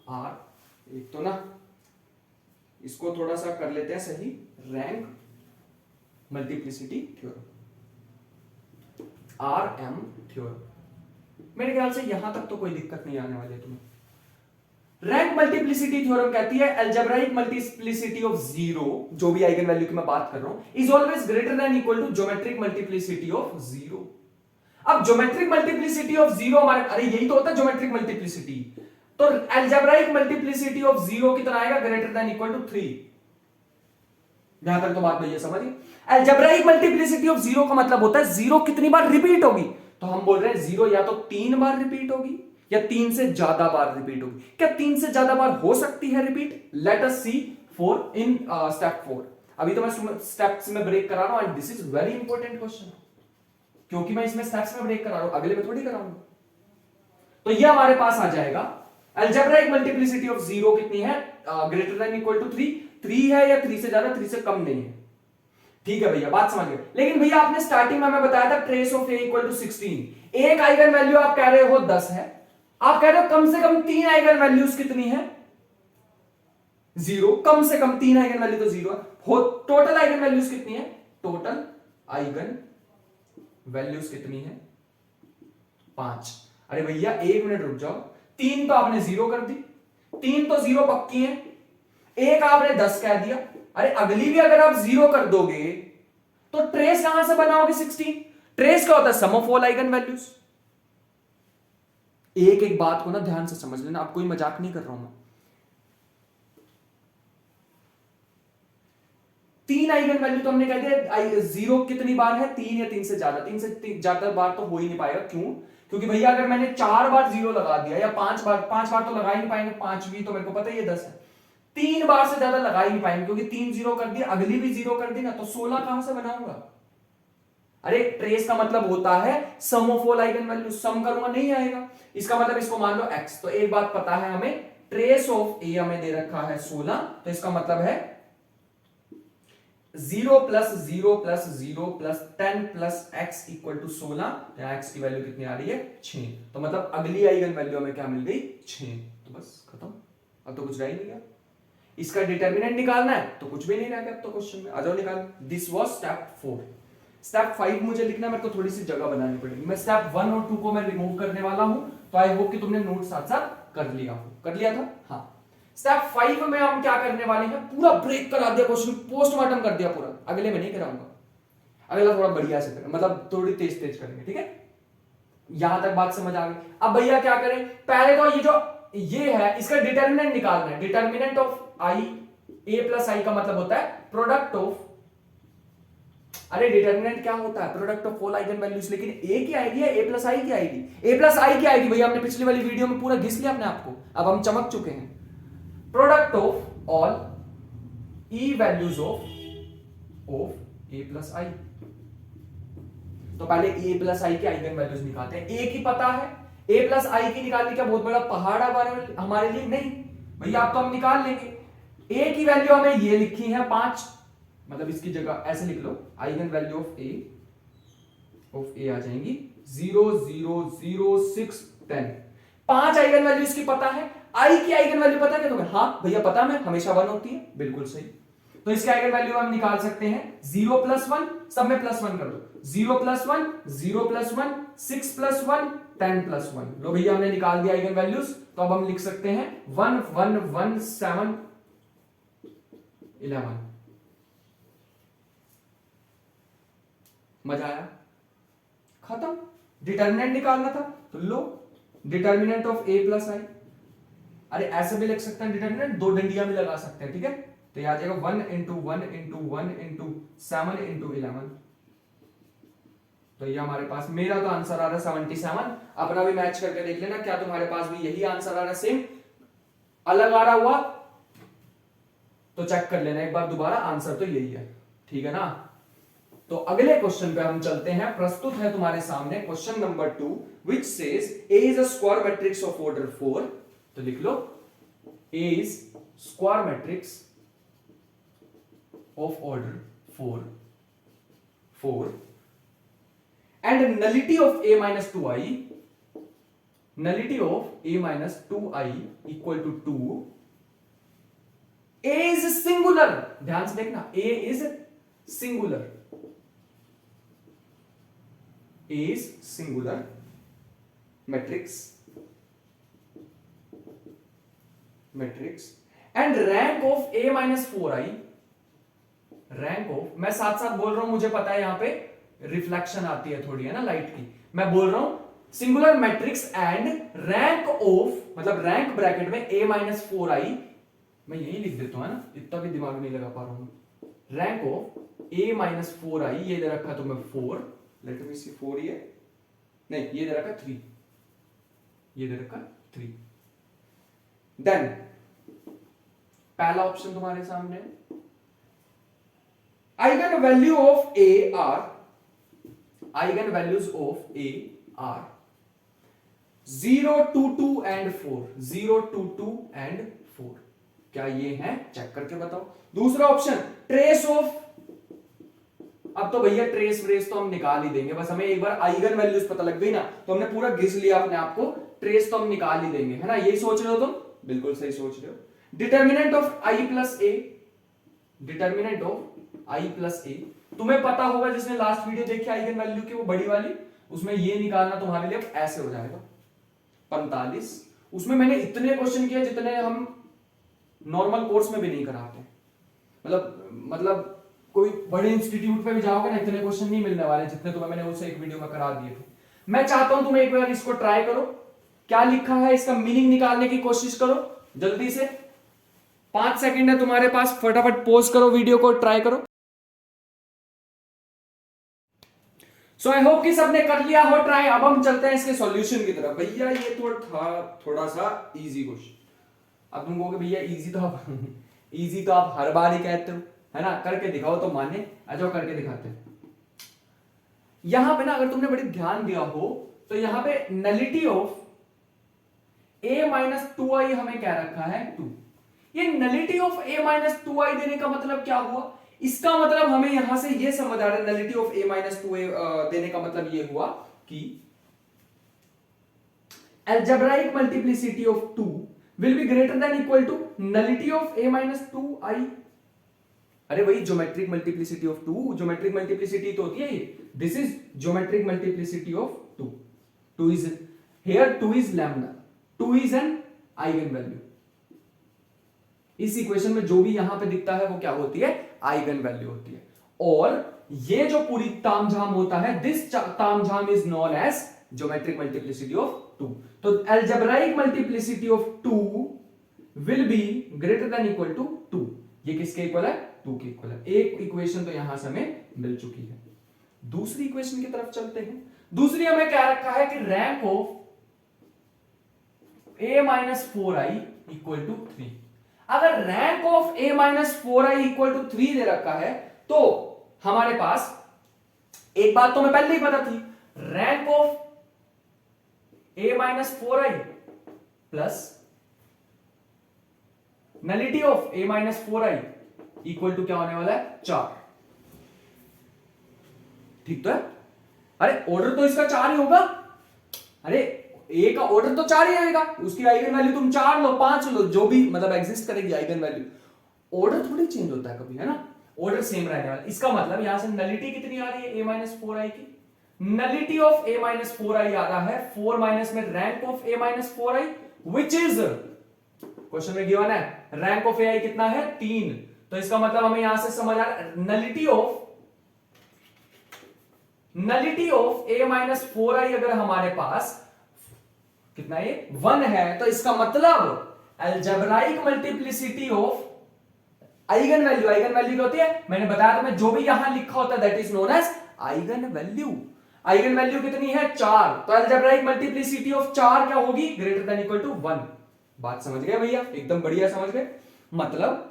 आर एक तो ना, इसको थोड़ा सा कर लेते हैं सही, rank multiplicity theorem, RM theorem. मेरे ख्याल से यहां तक तो कोई दिक्कत नहीं आने वाली है तुम्हें। रैंक मल्टीप्लिसिटी थ्योरम कहती है अलजेब्राइक मल्टीप्लिसिटी ऑफ 0, जो भी आइगन वैल्यू की मैं बात कर रहा हूं, is always greater than equal to geometric multiplicity of 0। अब ज्योमेट्रिक मल्टीप्लिसिटी ऑफ जीरो हमारे, अरे यही तो होता है ज्योमेट्रिक मल्टीप्लिसिटी, तो अलजेब्राइक मल्टीप्लिसिटी ऑफ जीरो कितना आएगा, ग्रेटर देन इक्वल टू 3। यहां तक तो बात भैया समझिए। अलजेब्राइक मल्टीप्लिसिटी ऑफ जीरो का मतलब होता है जीरो कितनी बार रिपीट होगी, तो हम बोल रहे हैं जीरो या तो 3 बार रिपीट होगी या 3 से ज्यादा बार रिपीट होगी। क्या 3 से ज्यादा बार हो सकती है repeat? Let us see for in step 4। अभी तो मैं स्टेप्स में ब्रेक करा रहा हूं and this is very important question, क्योंकि मैं इसमें स्टेप्स में ब्रेक करा रहा हूं, अगले में थोड़ी कराऊंगा। तो ये हमारे पास आ जाएगा अलजेब्राइक मल्टीप्लिसिटी ऑफ जीरो कितनी है, ग्रेटर देन इक्वल टू 3। 3 है या 3 से ज्यादा, 3 से कम नहीं है। ठीक है भैया, बात समझ गए। लेकिन भैया आपने स्टार्टिंग में हमें बताया था trace of A equal to 16। एक आइगन वैल्यू आप कह रहे हो 10 है, आप कह रहे हो कम से कम 3 आइगन वैल्यूज कितनी है, 0। कम से कम 3 आइगन वैल्यू तो 0 है। टोटल आइगन वैल्यूज कितनी है, टोटल आइगन वैल्यूज कितनी है, 5। अरे भैया 1 मिनट रुक जाओ, 3 तो आपने 0 कर दी, 3 तो 0 पक्की है, एक आपने 10 कह दिया। अरे अगली भी अगर आप 0 कर दोगे तो ट्रेस कहां से बनाओगे 16? ट्रेस क्या होता है, सम ऑफ ऑल आइगन वैल्यूज। एक एक बात को ना ध्यान से समझ लेना, आप कोई मजाक नहीं कर रहा हूं मैं। 3 आइगन वैल्यू तो हमने कह दिया, 0 कितनी बार है, 3 या 3 से ज्यादा। 3 से ज्यादा बार तो हो ही नहीं पाएगा, क्यों? क्योंकि भैया अगर मैंने 4 बार 0 लगा दिया या 5 बार तो लगा ही नहीं पाएंगे, 5 भी तो मेरे को पता है ये 10 है। 3 बार से ज्यादा लगा ही नहीं पाएंगे, क्योंकि 3 0 कर दिया, अगली भी 0 कर दी ना, तो 16 कहां से बनाऊंगा? अरे ट्रेस का मतलब होता है सम ऑफ ऑल आइगन वैल्यू, सम करूंगा नहीं आएगा। इसका मतलब इसको मान लो x। तो एक बात पता है हमें, ट्रेस ऑफ ए हमें दे रखा है 16, तो इसका मतलब है 0 plus 0 plus 0 plus 10 plus x equal to 16। यहां x की वैल्यू कितनी आ रही है, 6। तो मतलब अगली आइगन वैल्यू हमें क्या मिल गई, 6। तो बस खत्म, अब तो कुछ रह ही नहीं गया। इसका डिटर्मिनेंट निकालना है तो कुछ भी नहीं रह गया अब तो क्वेश्चन में। आ जाओ निकाल। This was step 4। स्टेप 5 मुझे लिखना है, मेरे को थोड़ी सी जगह बनानी पड़ेगी। मैं स्टेप 1 और 2 को मैं रिमूव करने वाला हूं, तो आई होप कि तुमने नोट साथ साथ कर लिया था। हाँ, स्टेप 5 में हम क्या करने वाले हैं, पूरा ब्रेक करा दिया क्वेश्चन, पोस्टमार्टम कर दिया पूरा। अगले में नहीं कराऊंगा, अगला थोड़ा बढ़िया से करें, मतलब थोड़ी तेज करेंगे, ठीक है? यहां तक बात समझ आ गई। अब भैया क्या करें, पहले तो ये है इसका डिटर्मिनेंट निकालना है। Determinant of I, A plus I का मतलब होता है प्रोडक्ट ऑफ, अरे डिटर्मिनेंट क्या होता है, product of all eigen values. लेकिन ए की आएगी या ए प्लस आई की आएगी? ए प्लस आई की आएगी भैया, हमने पिछली वाली वीडियो में पूरा घिस लिया अपने आप को, अब हम चमक चुके हैं। प्रोडक्ट ऑफ ऑल ई values of A plus I. तो पहले ए प्लस आई के आइगन वैल्यूज निकालते हैं। ए की पता है, ए प्लस आई की निकालने का बहुत बड़ा पहाड़ है हमारे लिए, नहीं भैया आप तो हम निकाल लेंगे। ए की वैल्यू हमें ये लिखी है 5, मतलब इसकी जगह ऐसे लिख लो, आइगन वैल्यू ऑफ ए आ जाएंगी 0 0 0 6 10। 5 आइगन वैल्यू इसकी पता है। आई की आइगन वैल्यू पता है क्या तुम्हें? हाँ भैया पता है, हमेशा 1 होती है, बिल्कुल सही। तो इसके आइगन वैल्यू हम निकाल सकते हैं 0 प्लस 1, सब में प्लस 1 कर दो, 0 प्लस 1 0 प्लस 1 6 प्लस 1 10 प्लस 1। लो भैया हमने निकाल दिया आइगन वैल्यूज। तो अब हम लिख सकते हैं 1 1 1 7 11। मजा आया? खत्म। डिटर्मिनेंट निकालना था तो लो, डिटर्मिनेंट ऑफ ए प्लस आई। अरे ऐसे भी लिख सकते हैं डिटर्मिनेंट, 2 डंडियां भी लगा सकते हैं, ठीक है? तो यह आ जाएगा 1 इंटू 1 इंटू 1 इंटू 7 इंटू 11। तो ये हमारे पास, मेरा तो आंसर आ रहा है 77। अपना भी मैच करके देख लेना, क्या तुम्हारे पास भी यही आंसर आ रहा है सेम? अलग आ रहा हुआ तो चेक कर लेना एक बार दोबारा, आंसर तो यही है, ठीक है ना? तो अगले क्वेश्चन पे हम चलते हैं। प्रस्तुत है तुम्हारे सामने question number 2, which says A is a square matrix of order 4। तो लिख लो A is square matrix of order 4 and nullity of A minus 2i, nullity of A minus 2i equal to 2। A is singular, ध्यान से देखना, A is singular, A is singular matrix and rank of A minus 4i, rank of, मैं साथ साथ बोल रहा हूं, मुझे पता है यहां पे रिफ्लेक्शन आती है थोड़ी, है ना, लाइट की, मैं बोल रहा हूं singular matrix and rank of, मतलब रैंक ब्रैकेट में a माइनस 4i, मैं यही लिख देता हूं है ना, इतना भी दिमाग नहीं लगा पा रहा हूं, rank of a minus 4i, ये दे रखा तुम्हें 4, लेट मी सी 4 ये नहीं, ये दे रखा 3, ये दे रखा 3। देन पहला ऑप्शन तुम्हारे सामने, eigen value of a are, eigen values of a are 0, 2, 2 and 4, 0, 2, 2 and 4, क्या ये है? चेक करके बताओ। दूसरा ऑप्शन ट्रेस ऑफ, अब तो भैया ट्रेस व्रेस तो हम निकाल ही देंगे, बस हमें एक बार आइगन वैल्यूज पता लग गई ना तो हमने पूरा घिस लिया अपने आप को, ट्रेस तो हम निकाल ही देंगे, है ना? यही सोच रहे हो तुम? बिल्कुल सही सोच रहे हो। Determinant of i plus A, determinant of i plus A, तुम्हें पता होगा जिसने लास्ट वीडियो देखी आइगन वैल्यू की, वो बड़ी वाली, उसमें ये निकालना तुम्हारे लिए ऐसे हो जाएगा 45। उसमें मैंने इतने क्वेश्चन किए जितने हम नॉर्मल कोर्स में भी नहीं कराते, मतलब कोई बड़े इंस्टीट्यूट पे भी जाओगे ना, इतने क्वेश्चन नहीं मिलने वाले जितने तुम्हें मैंने उससे एक वीडियो में करा दिए थे। मैं चाहता हूं तुम एक बार इसको ट्राई करो, क्या लिखा है इसका मीनिंग निकालने की कोशिश करो जल्दी से, 5 सेकंड है तुम्हारे पास, फटाफट पॉज करो वीडियो को, ट्राई करो। सो आई होप कि सबने कर लिया हो ट्राई। अब हम चलते हैं इसके सॉल्यूशन की तरफ। भैया ये थोड़ा सा इजी क्वेश्चन, अब तुम कहोगे भैया इजी तो आप इजी तो आप हर बार ही कहते हो, है ना? करके दिखाओ तो माने, अच्छा करके दिखाते हैं। यहां पे ना अगर तुमने बड़ी ध्यान दिया हो तो यहां पे nullity of a minus 2i हमें क्या रखा है 2। ये nullity of a minus 2i देने का मतलब क्या हुआ? इसका मतलब हमें यहां से ये समझ आ रहा है, nullity of a minus 2a देने का मतलब ये हुआ कि algebraic multiplicity of 2 will be greater than equal to nullity of a minus 2i। अरे वही geometric multiplicity of 2, geometric multiplicity तो होती है ये, this is geometric multiplicity of 2, 2 is here, 2 is lambda, 2 is an eigen value. इस equation में जो भी यहां पे दिखता है वो क्या होती है? आइगन वैल्यू होती है। और ये जो पूरी तामझाम होता है, दिस तामझाम is known as geometric multiplicity of 2। तो algebraic multiplicity of 2 will be greater than equal to 2। ये किसके इक्वल है? 2 के इक्वल है। एक इक्वेशन तो यहां से हमें मिल चुकी है। दूसरी इक्वेशन की तरफ चलते हैं। दूसरी हमें क्या रखा है कि rank of a minus 4i equal to 3। अगर rank of a minus 4i equal to 3 दे रखा है तो हमारे पास एक बात तो हमें पहले ही पता थी, rank of a minus 4i plus nullity of a minus 4i equal to क्या होने वाला है? 4। ठीक तो है? अरे ऑर्डर तो इसका 4 ही होगा, अरे ए का ऑर्डर तो 4 ही आएगा, उसकी आइगन वैल्यू तुम 4 लो 5 लो, जो भी मतलब एग्जिस्ट करेगी आइगन वैल्यू, ऑर्डर थोड़ी चेंज होता है कभी, है ना? ऑर्डर सेम रहने वाला। इसका मतलब यहां से नलिटी कितनी आ रही है? a माइनस 4i की। Nullity of a minus 4i आ रहा है 4 माइनस में rank of a minus 4i which is, question में गिवन है रैंक ऑफ ai कितना है? 3। तो इसका मतलब हमें यहां से समझ आ रहा है nullity of a minus 4i अगर हमारे पास कितना है? 1 है, तो इसका मतलब algebraic multiplicity of eigen value, eigen value क्या होती है? मैंने बताया तुम्हें, जो भी यहां लिखा होता है that is known as eigen value. Eigen value कितनी है? 4। तो अलजेब्राइक मल्टीप्लिसिटी ऑफ 4 क्या होगी? Greater than equal to 1। बात समझ गए भैया? एकदम बढ़िया समझ गए। मतलब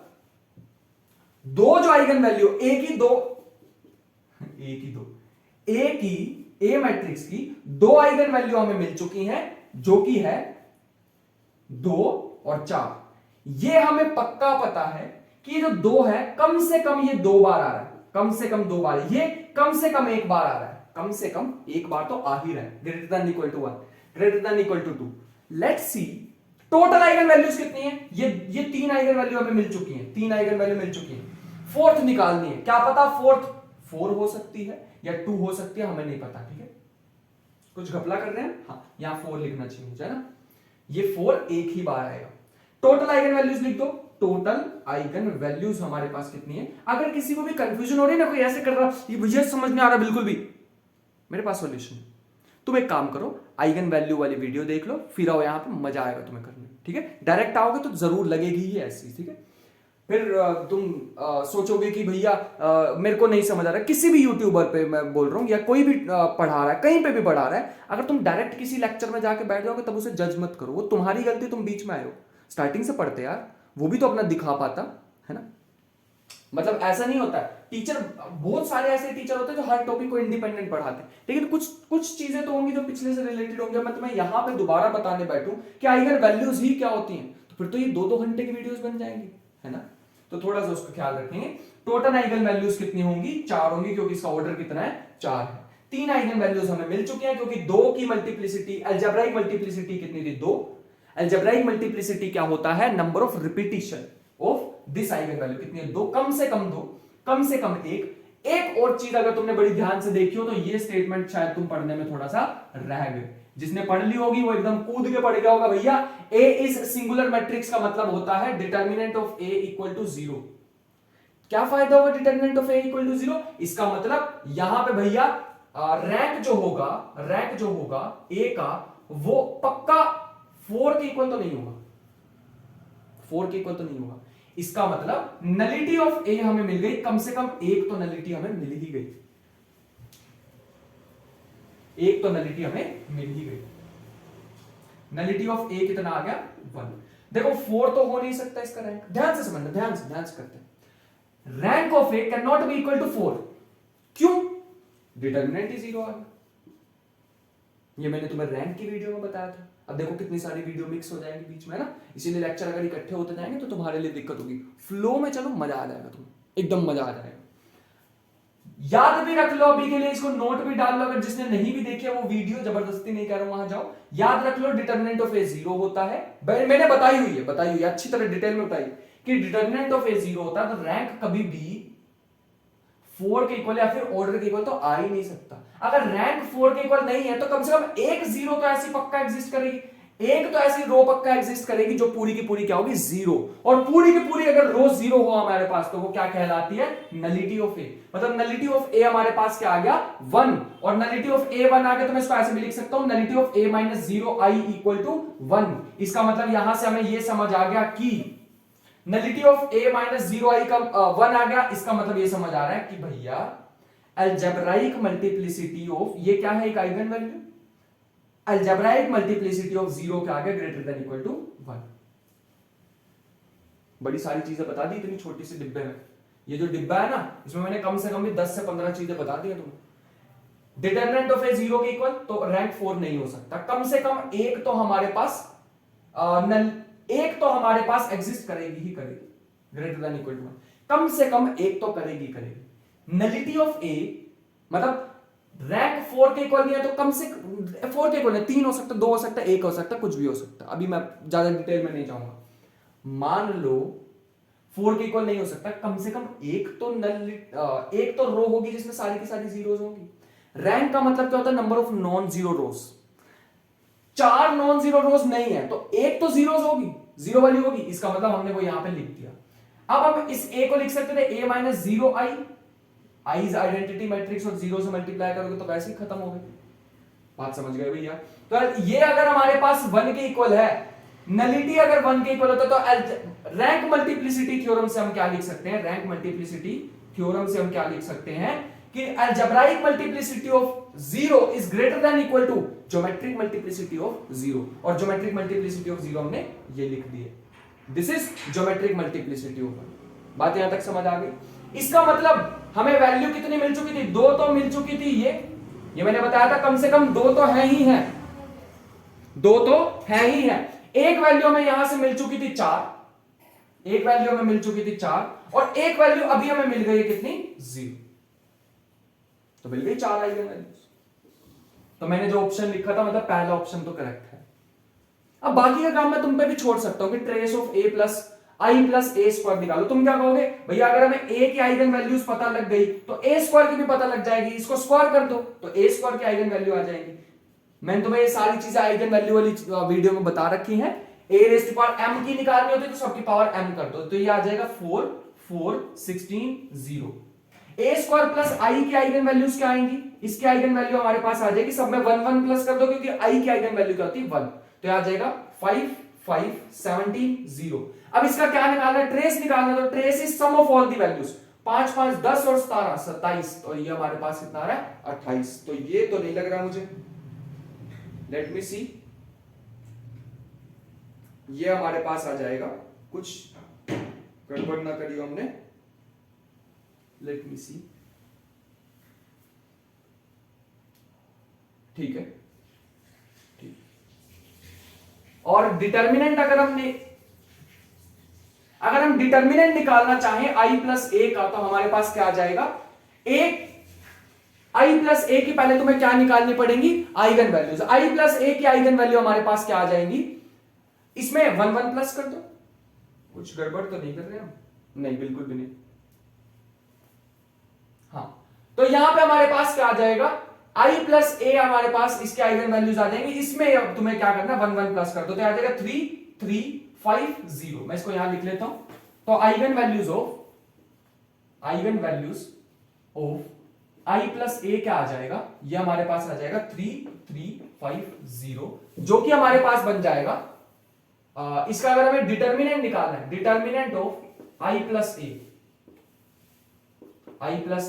दो जो आइगन वैल्यू ए मैट्रिक्स की दो आइगन वैल्यू हमें मिल चुकी हैं, जो कि है 2 और 4। ये हमें पक्का पता है कि ये जो 2 है कम से कम ये 2 बार आ रहा है, कम से कम 2 बार, ये कम से कम 1 बार आ रहा है, कम से कम 1 बार तो आ ही रहा है। Greater than equal to 1, greater than equal to 2। Let's see total eigen values कितनी है? ये 3 आइगन वैल्यू हमें मिल चुकी हैं, 3 आइगन वैल्यू मिल चुकी है। फोर्थ निकालनी है, क्या पता फोर्थ 4 हो सकती है या 2 हो सकती है, हमें नहीं पता। ठीक है, कुछ घपला कर रहे हैं, हाँ यहां 4 लिखना चाहिए मुझे, है ना? ये 4 एक ही बार आएगा। टोटल आइगन वैल्यूज लिख दो। टोटल आइगन वैल्यूज हमारे पास कितनी है? अगर किसी को भी कंफ्यूजन हो रही है ना, कोई ऐसे कर रहा ये भैया समझ नहीं आ रहा बिल्कुल भी, मेरे पास सॉल्यूशन है। तुम एक काम करो, आइगन वैल्यू वाली वीडियो देख लो, फिर आओ यहाँ पे, मजा आएगा तुम्हें करने, ठीक है। डायरेक्ट आओगे तो जरूर लगेगी ही ऐसी, ठीक है। फिर तुम सोचोगे कि भैया मेरे को नहीं समझ आ रहा है, किसी भी यूट्यूबर पे मैं बोल रहा हूँ, या कोई भी पढ़ा रहा है, कहीं पे भी पढ़ा रहा है, अगर तुम डायरेक्ट किसी लेक्चर में जाके बैठ जाओगे तब उसे जज मत करो, वो तुम्हारी गलती, तुम बीच में आए हो। स्टार्टिंग से पढ़ते यार, वो भी तो अपना दिखा पाता है ना। मतलब ऐसा नहीं होता है, टीचर बहुत सारे ऐसे टीचर होते हैं जो हर टॉपिक को इंडिपेंडेंट पढ़ाते हैं, लेकिन कुछ चीजें तो होंगी जो पिछले से रिलेटेड होंगी। मैं तुम्हें यहां पे दोबारा बताने बैठूं कि आइगन वैल्यूज ही क्या होती हैं, तो फिर तो ये 2-2 घंटे की वीडियोस बन जाएंगी, है ना। तो थोड़ा सा उसका ख्याल रखेंगे। टोटल आइगन वैल्यूज कितनी होंगी? 4 होंगी, क्योंकि इसका ऑर्डर कितना है? 4 है। 3 आइगन वैल्यूज हमें मिल चुके हैं, क्योंकि 2 की मल्टीप्लिसिटी, अलजेब्राइक मल्टीप्लिसिटी कितनी थी? 2। अलजेब्राइक मल्टीप्लिसिटी क्या होता है? Number of repetition of this eigen value कितनी है? 2, कम से कम 2, कम से कम 1। एक और चीज अगर तुमने बड़ी ध्यान से देखी हो तो ये स्टेटमेंट शायद तुम पढ़ने में थोड़ा सा रह गए, जिसने पढ़ ली होगी वो एकदम कूद के पढ़ गया होगा, भैया A इज सिंगुलर मैट्रिक्स का मतलब होता है determinant of A equal to 0। क्या फायदा होगा determinant of A equal to 0? इसका मतलब यहां पे भैया रैंक जो होगा A का, वो पक्का 4 के इक्वल तो नहीं होगा, 4 के इक्वल तो नहीं होगा। इसका मतलब नलिटी ऑफ A हमें मिल गई, कम से कम एक तो नलिटी हमें मिल ही गई, एक तो नलिटी हमें मिल ही गई। नलिटी ऑफ A कितना आ गया? 1। देखो 4 तो हो नहीं सकता इसका रैंक, ध्यान से समझना, ध्यान से करते हैं। Rank of A can not be equal to 4। क्यों? डिटर्मिनेंट ही 0 आ गया। ये मैंने तुम्हें रैंक की वीडियो में बताया था। अब देखो कितनी सारी वीडियो मिक्स हो जाएंगी बीच में, है ना। इसीलिए लेक्चर अगर इकट्ठे होते जाएंगे तो तुम्हारे लिए दिक्कत होगी। फ्लो में चलो, मजा आ जाएगा, तुम्हें एकदम मजा आ जाएगा। याद भी रख लो, अभी के लिए इसको नोट भी डाल लो, अगर जिसने नहीं भी देखी है वो वीडियो, जबरदस्ती नहीं कह रहा हूं वहां जाओ। याद रख लो डिटर्मिनेंट ऑफ A 0 होता है, मैंने बताई हुई है अच्छी तरह डिटेल में बताई कि डिटर्मिनेंट ऑफ A 0 होता है, तो रैंक कभी भी 4 के इक्वल या फिर ऑर्डर के इक्वल तो आ ही नहीं सकता। अगर रैंक 4 के इक्वल नहीं है तो कम से कम एक 0 तो ऐसी पक्का एग्जिस्ट करेगी, एक तो ऐसी रो पक्का एग्जिस्ट करेगी जो पूरी की पूरी क्या होगी? 0। और पूरी की पूरी अगर रो 0 हो हमारे पास तो वो क्या कहलाती है? Nullity of A। मतलब नलिटी ऑफ A हमारे पास क्या आ गया? 1। और नलिटी ऑफ A 1 आ गया तो मैं इसको ऐसे भी लिख सकता हूं, nullity of A minus 0 i equal to 1। इसका मतलब यहां से हमें यह समझ आ गया कि nullity of A minus 0 i का 1 आ गया। इसका मतलब ये समझ आ रहा है कि भैया अलजेब्राइक मल्टीप्लिसिटी ऑफ, ये क्या है? एक eigen value. Algebraic multiplicity of 0 क्या आ गया? Greater than equal to 1। बड़ी सारी चीजें बता दी इतनी छोटी सी डिब्बे में। ये जो डिब्बा है ना, इसमें मैंने कम से कम भी 10 से 15 चीजें बता दी है तुम्हें। डिटर्मिनेंट ऑफ A 0 के इक्वल तो रैंक 4 नहीं हो सकता, कम से कम एक तो हमारे पास एग्जिस्ट करेगी ही करेगी, ग्रेटर देन इक्वल टू 1। कम से कम एक तो करेगी। नलिटी ऑफ A मतलब रैंक 4 के इक्वल नहीं है तो कम से 4 के इक्वल नहीं, 3 हो सकता, 2 हो सकता, 1 हो सकता, कुछ भी हो सकता। अभी मैं ज्यादा डिटेल में नहीं जाऊंगा। मान लो 4 के इक्वल नहीं हो सकता, कम से कम एक तो रो होगी जिसमें सारी की सारी जीरोस होंगी। रैंक का मतलब क्या होता है? Number of non zero rose. 4 non zero रोज नहीं है तो एक तो जीरोस होगी, 0 वाली होगी। इसका मतलब हमने वो यहां पे लिख दिया। अब हम इस A को लिख सकते थे A minus 0 i, I is identity matrix, और 0 से मल्टीप्लाई करोगे तो वैसे ही खत्म हो गई। बात समझ गए भैया? तो ये अगर हमारे पास 1 के इक्वल है, नलिटी अगर 1 के इक्वल होता तो रैंक मल्टीप्लिसिटी थ्योरम से हम क्या लिख सकते हैं? रैंक मल्टीप्लिसिटी थ्योरम से हम क्या लिख सकते हैं कि algebraic multiplicity of 0 is greater than equal to geometric multiplicity of 0। और ज्योमेट्रिक मल्टीप्लिसिटी ऑफ 0 हमने ये लिख दी है, this is geometric multiplicity of 1। बात यहां तक समझ आ गई? इसका मतलब हमें वैल्यू कितनी मिल चुकी थी? 2 तो मिल चुकी थी। ये मैंने बताया था कम से कम 2 तो है ही है, 2 तो है ही है। एक वैल्यू हमें यहां से मिल चुकी थी 4, एक वैल्यू हमें मिल चुकी थी 4, और एक वैल्यू अभी हमें मिल गई है कितनी? 0। तो मिल गई 4 आइगन वैल्यूज। तो मैंने जो ऑप्शन लिखा था मतलब पहला ऑप्शन तो करेक्ट है। अब बाकी का काम मैं तुम पे भी छोड़ सकता हूं कि trace of A plus I plus A square निकालो। तुम क्या कहोगे? भैया अगर हमें A की आइगन वैल्यूज पता लग गई तो A स्क्वायर की भी पता लग जाएगी, इसको स्क्वायर कर दो तो A स्क्वायर की आइगन वैल्यू आ जाएगी। मैंने तुम्हें ये सारी चीजें आइगन वैल्यू वाली वीडियो में बता रखी हैं। A raise to power m की निकालनी होती है तो सबकी पावर m कर दो, तो ये आ जाएगा 4 4 16 0। ए स्क्वायर प्लस आई की आइगन वैल्यूज क्या आएंगी, इसकी आइगन वैल्यू हमारे पास आ जाएगी, सब में 1 1 प्लस कर दो क्योंकि आई की आइगन वैल्यू क्या होती है 1, तो आ जाएगा 5 5 17 0। अब इसका क्या निकालना है, ट्रेस निकालना है, तो trace is sum of all the values, 5 5 10 और 17 27, तो ये हमारे पास कितना आ रहा है 28, तो ये तो नहीं लग रहा मुझे, लेट मी सी, ये हमारे पास आ जाएगा, कुछ गड़बड़ ना करिए हमने, लेट मी सी, ठीक है, ठीक। और डिटर्मिनेंट अगर हम डिटर्मिनेंट निकालना चाहें आई प्लस ए का, तो हमारे पास क्या आ जाएगा, आई प्लस ए की पहले तुम्हें क्या निकालनी पड़ेगी, आइगन वैल्यूज, आई प्लस ए की आइगन वैल्यू हमारे पास क्या आ जाएंगी, इसमें 1 1 प्लस कर दो, कुछ गड़बड़ तो नहीं कर रहे हम, नहीं बिल्कुल भी नहीं, हाँ, तो यहां पे हमारे पास क्या आ जाएगा, आई प्लस ए हमारे पास इसके आइगन वैल्यूज आ जाएंगे, इसमें अब तुम्हें क्या करना, 1 1 प्लस कर दो, तो आ जाएगा 3 3 5 0, मैं इसको यहां लिख लेता हूं, तो eigen values of I plus A क्या आ जाएगा, ये हमारे पास आ जाएगा 3 3 5 0, जो कि हमारे पास बन जाएगा, इसका अगर हमें डिटर्मिनेंट निकालना है, डिटर्मिनेंट ऑफ आई प्लस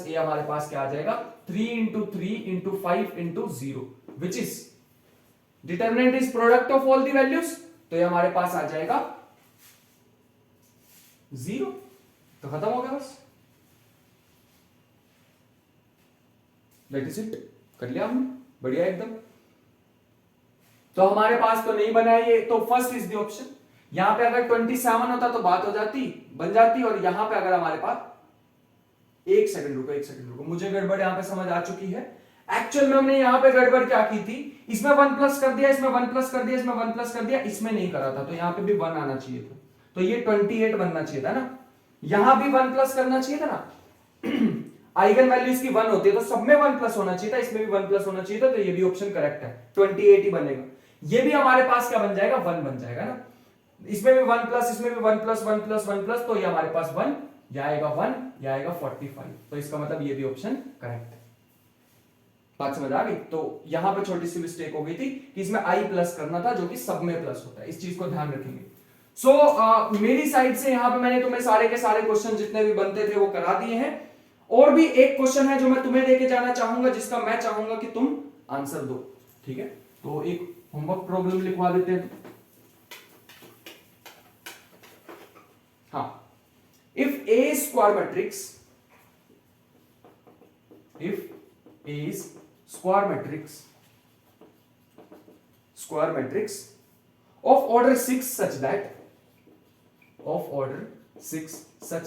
ए हमारे पास क्या आ जाएगा, 3 into 3 into 5 into 0, which is determinant is product of all the values, तो ये हमारे पास आ जाएगा 0, तो खत्म हो गया बस, दैट इज इट, कर लिया हमने, बढ़िया एकदम। तो हमारे पास तो नहीं बना है ये, तो फर्स्ट इज द ऑप्शन, यहां पे अगर 27 होता तो बात हो जाती, बन जाती, और यहां पे अगर हमारे पास, एक सेकंड रुको, मुझे गड़बड़ यहां पे समझ आ चुकी है, एक्चुअल में हमने यहां पे गड़बड़ क्या की थी, इसमें 1 प्लस कर दिया, इसमें 1 प्लस कर दिया, इसमें 1 प्लस कर दिया, इसमें नहीं करा था, तो यहां पे भी 1 आना चाहिए था, तो ये 28 बनना चाहिए था ना, यहां भी 1 प्लस करना चाहिए था ना, आइगन वैल्यू इसकी 1 होती है तो सब में 1 प्लस होना चाहिए था, इसमें भी 1 प्लस होना चाहिए था, तो ये भी ऑप्शन करेक्ट है, 28 ही बनेगा, ये भी हमारे पास क्या बन जाएगा, 1 बन जाएगा ना, इसमें भी 1 प्लस, इसमें भी 1 प्लस 1 प्लस 1 प्लस, तो ये हमारे पास 1, यह आएगा 1, यह आएगा 45, तो इसका मतलब ये भी ऑप्शन करेक्ट है, बात समझ आ गई। तो यहां पे छोटी सी मिस्टेक हो गई थी कि इसमें आई प्लस करना था, जो कि सब में प्लस होता है, इस चीज को ध्यान रखेंगे। सो मेरी साइड से यहां पे मैंने तुम्हें सारे के सारे क्वेश्चन जितने भी बनते थे वो करा दिए हैं, और भी एक क्वेश्चन है जो मैं तुम्हें लेके जाना चाहूंगा, जिसका मैं चाहूंगा कि तुम आंसर दो, ठीक है, तो एक होमवर्क प्रॉब्लम लिखवा देते हैं, हाँ, if A is square matrix, square matrix of order 6 such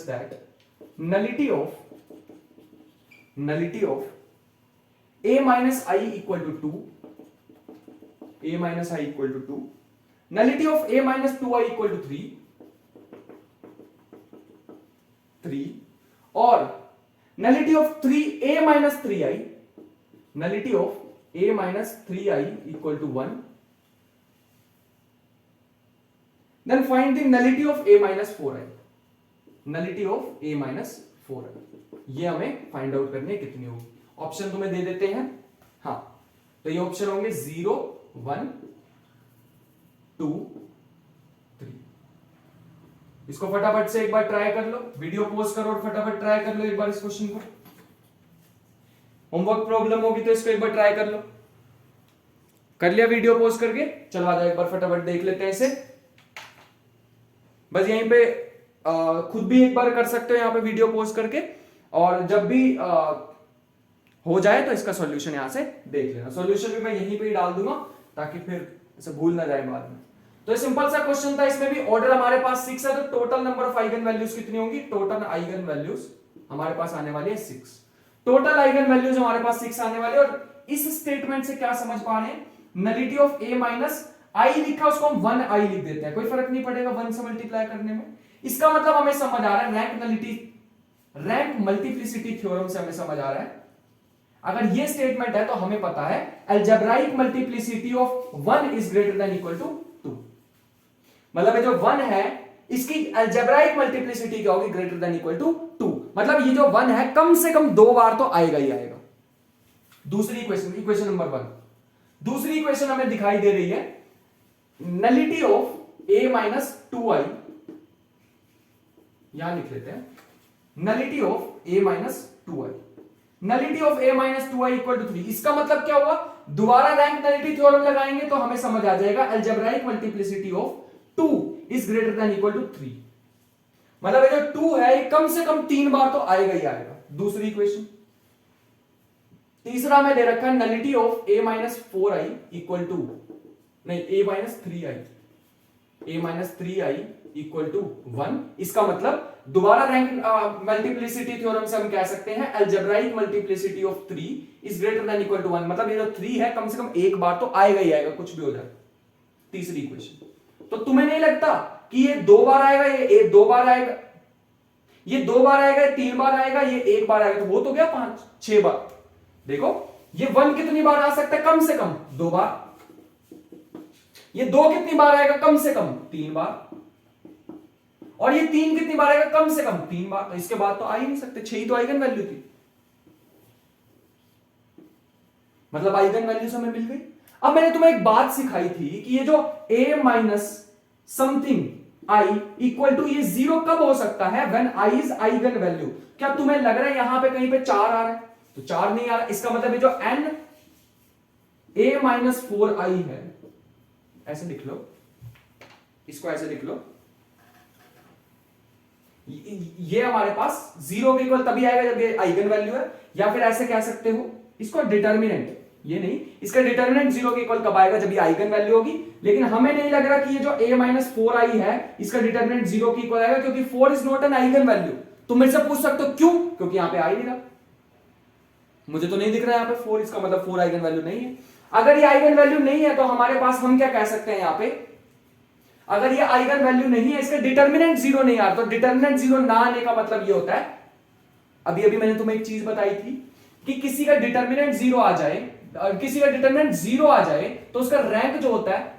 that nullity of A minus I equal to 2, nullity of A minus 2I equal to 3, और nullity of 3A minus 3I, nullity of A minus 3I equal to 1, then find the nullity of A minus 4I, nullity of A minus 4I, ये हमें find out करनी है कितनी होगी, option तुम्हें दे देते हैं, हाँ, तो ये ऑप्शन होंगे 0 1 2 3, इसको फटाफट से एक बार ट्राई कर लो, वीडियो पॉज करो और फटाफट ट्राई कर लो एक बार इस क्वेश्चन को, होमवर्क प्रॉब्लम होगी तो इसको एक बार ट्राई कर लो, कर लिया वीडियो पॉज करके, चलो आ जाओ एक बार फटाफट देख लेते हैं इसे, बस यहीं पे खुद भी एक बार कर सकते हो यहाँ पे वीडियो पॉज करके, और जब भी हो जाए तो इसका सॉल्यूशन यहां से देख लेना, सॉल्यूशन भी मैं यहीं पे ही डाल दूंगा ताकि फिर इसे भूल ना जाए बाद में। तो ये सिंपल सा क्वेश्चन था, इसमें भी ऑर्डर हमारे पास 6 है, तो total number of eigen values कितनी होंगी, टोटल आइगन वैल्यूज हमारे पास आने वाली है 6, टोटल आइगन वैल्यूज हमारे पास 6 आने वाले, और इस स्टेटमेंट से क्या समझ पा रहे हैं, नलिटी ऑफ A माइनस आई लिखा उसको हम 1i लिख देते हैं, कोई फर्क नहीं पड़ेगा 1 से मल्टीप्लाई करने में, इसका मतलब हमें समझ आ रहा है रैंक मल्टीप्लिसिटी थ्योरम से हमें समझ आ रहा है, अगर ये स्टेटमेंट है तो हमें पता है algebraic multiplicity of 1 is greater than equal to 2, मतलब जो 1 है इसकी अलजेब्राइक मल्टीप्लिसिटी क्या होगी, ग्रेटर देन इक्वल टू 2, मतलब ये जो 1 है कम से कम 2 बार तो आएगा ही आएगा। दूसरी इक्वेशन नंबर 1, दूसरी इक्वेशन हमें दिखाई दे रही है nullity of a minus 2i, यहां लिख लेते हैं nullity of a minus 2i, nullity of a minus 2i equal to 3। इसका मतलब क्या हुआ, दोबारा रैंक नलिटी थ्योरम लगाएंगे तो हमें समझ आ जाएगा algebraic multiplicity of 2 is greater than equal to 3। मतलब ये जो 2 है ये कम से कम 3 बार तो आएगा ही आएगा। दूसरी इक्वेशन, तीसरा में दे रखा है nullity of a minus 4i equal to नहीं a minus 3i, a minus 3i equal to 1। इसका मतलब दोबारा रैंक मल्टीप्लिसिटी थ्योरम से हम कह सकते हैं algebraic multiplicity of 3 is greater than equal to 1। मतलब ये जो 3 है कम से कम एक बार तो आएगा ही आएगा, कुछ भी हो जाए। तीसरी इक्वेशन, तो तुम्हें नहीं लगता कि ये 2 बार आएगा, ये 2 बार आएगा, ये 2 बार आएगा, ये 3 बार आएगा, ये 1 बार आएगा, तो वो तो गया 5 6 बार। देखो ये 1 कितनी बार आ सकता है, कम से कम 2 बार। ये 2 कितनी बार आएगा, कम से कम 3 बार। और ये 3 कितनी बार आएगा, कम से कम 3 बार। तो इसके बाद तो आ ही नहीं सकते, 6 ही तो आइगन वैल्यू थी, मतलब आइगन वैल्यूज हमें मिल गई। अब मैंने तुम्हें एक बात सिखाई थी कि ये जो a minus something i equal to ये 0 कब हो सकता है, when i is eigen value. क्या तुम्हें लग रहा है यहां पे कहीं पे 4 आ रहा है, तो 4 नहीं आ रहा। इसका मतलब ये जो n a माइनस 4i है, ऐसे लिख लो, इसको ऐसे लिख लो, ये हमारे पास 0 के इक्वल तभी आएगा जब ये आइगन वैल्यू है, या फिर ऐसे कह सकते हो इसको डिटर्मिनेंट, ये नहीं, इसका डिटर्मिनेंट 0 के इक्वल कब आएगा, जब ये आइगन वैल्यू होगी। लेकिन हमें नहीं लग रहा कि ये जो a माइनस 4i है इसका डिटर्मिनेंट 0 के इक्वल आएगा, क्योंकि 4 is not an eigen value. तुम मेरे से पूछ सकते हो क्यों, क्योंकि यहां पे आ ही नहीं रहा, मुझे तो नहीं दिख रहा है यहां पे 4, इसका मतलब 4 आइगन वैल्यू नहीं है। अगर ये आइगन वैल्यू नहीं है तो हमारे पास हम क्या कह सकते हैं यहां पे, अगर ये आइगन वैल्यू नहीं है, इसका डिटर्मिनेंट 0 नहीं आ रहा, तो डिटर्मिनेंट 0 ना आने का मतलब ये होता है, अभी मैंने तुम्हें एक चीज बताई थी कि किसी का डिटर्मिनेंट 0 आ जाए, किसी का डिटर्मिनेंट 0 आ जाए तो उसका रैंक जो होता है,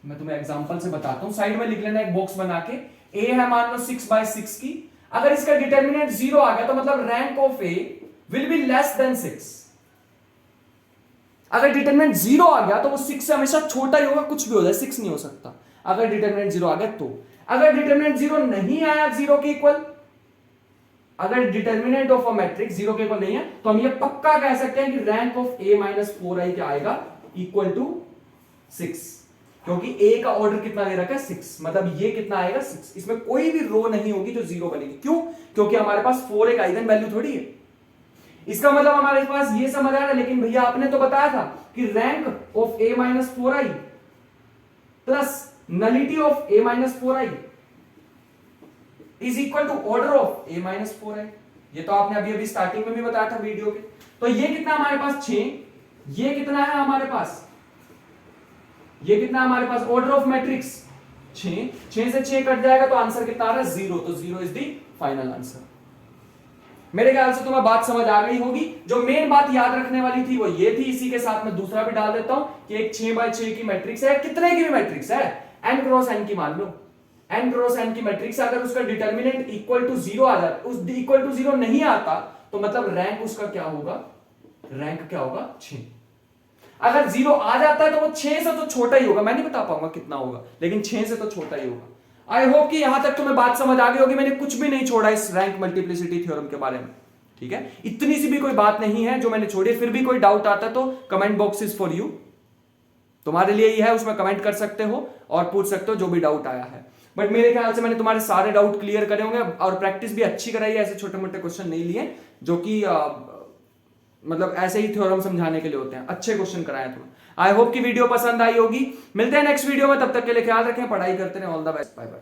मैं तुम्हें एग्जांपल से बताता हूं, साइड में लिख लेना एक बॉक्स बना के, a है मान लो 6/6 की, अगर इसका डिटर्मिनेंट 0 आ गया तो मतलब rank of a will be less than 6। अगर डिटरमिनेंट 0 आ गया तो वो 6 से हमेशा छोटा ही होगा, कुछ भी हो जाए 6 नहीं हो सकता अगर डिटरमिनेंट 0 आ गया तो। अगर डिटरमिनेंट 0 नहीं आया 0 के इक्वल, अगर डिटरमिनेंट ऑफ अ मैट्रिक्स 0 के इक्वल नहीं है, तो हम ये पक्का कह सकते हैं कि rank of a minus 4i क्या आएगा, इक्वल टू 6, क्योंकि a का ऑर्डर कितना दे रखा है 6, मतलब ये कितना आएगा 6। इसमें कोई भी रो नहीं होगी जो 0 बनेगी, क्यों, क्योंकि हमारे पास 4 एक आइगन वैल्यू थोड़ी है। इसका मतलब हमारे पास ये समझ आ रहा है, लेकिन भैया आपने तो बताया था कि rank of a minus 4i plus nullity of a minus 4i is equal to order of a minus 4i। ये तो आपने अभी स्टार्टिंग में भी बताया था वीडियो के। तो ये कितना हमारे पास 6, ये कितना है हमारे पास, ये कितना हमारे पास ऑर्डर ऑफ मैट्रिक्स 6, 6 से 6 कट जाएगा तो आंसर कितना आ रहा है 0, तो 0 इज द फाइनल आंसर। मेरे ख्याल से तुम्हें बात समझ आ गई होगी। जो मेन बात याद रखने वाली थी वो ये थी, इसी के साथ मैं दूसरा भी डाल देता हूं कि एक 6/6 की मैट्रिक्स है, कितने की भी मैट्रिक्स है, n क्रॉस n की मान लो, n क्रॉस n की मैट्रिक्स, अगर उसका डिटर्मिनेंट इक्वल टू 0 आ जाता, उस इक्वल टू 0 नहीं आता तो मतलब रैंक उसका क्या होगा, रैंक क्या होगा 6। अगर 0 आ जाता है तो वो 6 से तो छोटा ही होगा, मैं नहीं बता पाऊंगा कितना होगा, लेकिन 6 से तो छोटा ही होगा। आई होप कि यहां तक तुम्हें बात समझ आ गई होगी, मैंने कुछ भी नहीं छोड़ा इस रैंक मल्टीप्लिसिटी थ्योरम के बारे में, ठीक है। इतनी सी भी कोई बात नहीं है जो मैंने छोड़ी। फिर भी कोई डाउट आता तो comment box is for you, तुम्हारे लिए ही है, उसमें कमेंट कर सकते हो और पूछ सकते हो जो भी डाउट आया है। बट मेरे ख्याल से मैंने तुम्हारे सारे डाउट क्लियर करे होंगे और प्रैक्टिस भी अच्छी कराई है, ऐसे छोटे मोटे क्वेश्चन नहीं लिए जो कि मतलब ऐसे ही थ्योरम समझाने के लिए होते हैं, अच्छे क्वेश्चन कराए तुम्हें। आई होप कि वीडियो पसंद आई होगी। मिलते हैं नेक्स्ट वीडियो में, तब तक के लिए ख्याल रखें, पढ़ाई करते रहें। All the best, bye bye.